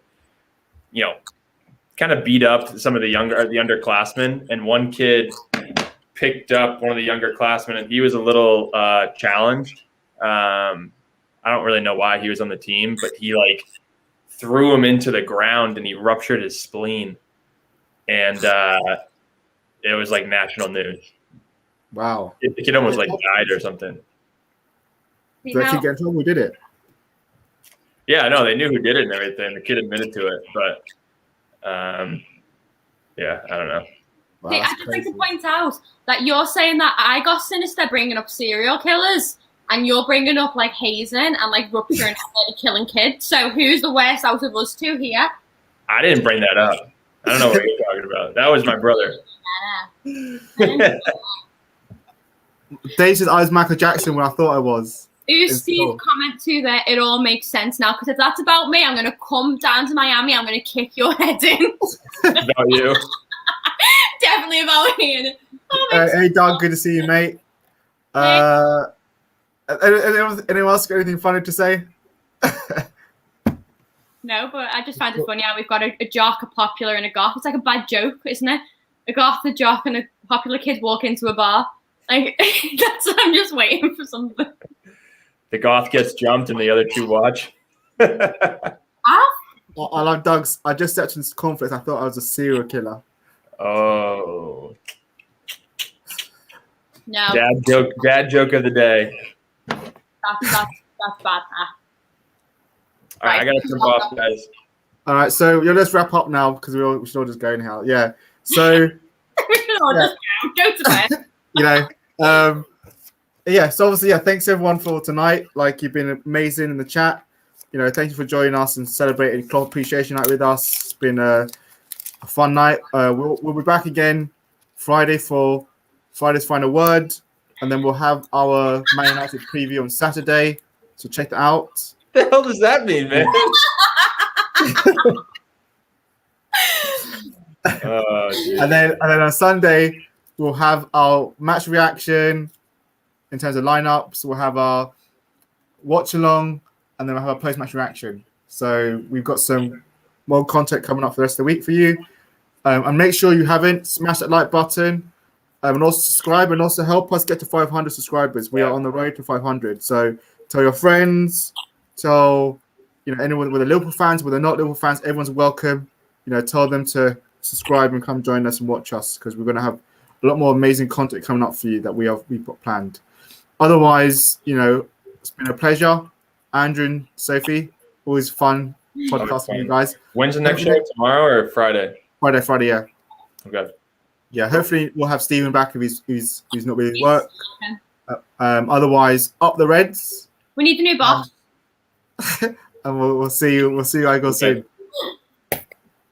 kind of beat up some of the underclassmen. And one kid picked up one of the underclassmen, and he was a little challenged. I don't really know why he was on the team, but he like threw him into the ground and he ruptured his spleen. And it was like national news. Wow. The kid almost like died or something. Did they actually get in trouble? Who did it? Yeah, no, they knew who did it and everything. The kid admitted to it, but yeah, I don't know. Wow, See, I just like to point out that you're saying that I got sinister bringing up serial killers, and you're bringing up like hazing and like rupturing and killing kids. So who's the worst out of us two here? I didn't bring that up. I don't know what you're talking about. That was my brother. Dave says I was Michael Jackson when I thought I was. Steve comment too there. It all makes sense now, because if that's about me, I'm going to come down to Miami. I'm going to kick your head in. About you. Definitely about me. Hey, Doug, good to see you, mate. Anyone else got anything funny to say? No, but I just find it funny how we've got a jock, a popular, and a goth. It's like a bad joke, isn't it? A goth, a jock, and a popular kid walk into a bar. Like I'm just waiting for something. The goth gets jumped and the other two watch. I like Doug's. I just stepped into conflict. I thought I was a serial killer. Oh. No. Dad joke of the day. That's bad. All right, I gotta jump off, guys. All right, so let's wrap up now because we should all just go anyhow. Yeah. So we should all just go to bed. So obviously, thanks everyone for tonight. Like, you've been amazing in the chat. Thank you for joining us and celebrating Klopp Appreciation Night with us. It's been a fun night. We'll be back again Friday for Friday's Final Word, and then we'll have our Man United preview on Saturday. So check that out. What the hell does that mean, man? And then on Sunday we'll have our match reaction in terms of lineups. We'll have our watch along, and then we'll have a post-match reaction. So we've got some more content coming up for the rest of the week for you. And make sure you haven't, smash that like button, and also subscribe, and also help us get to 500 subscribers. We are on the road to 500. So tell your friends, tell anyone with the Liverpool fans, with the not Liverpool fans, everyone's welcome. Tell them to subscribe and come join us and watch us, because we're going to have a lot more amazing content coming up for you that we've got planned. Otherwise, it's been a pleasure. Andrew and Sophie, always fun podcasting with you guys. When's the next show? Tomorrow or Friday? Friday, yeah. Okay. Yeah, hopefully we'll have Stephen back if he's not with his work. Otherwise, up the Reds. We need the new box. And we'll see you. We'll see you guys soon.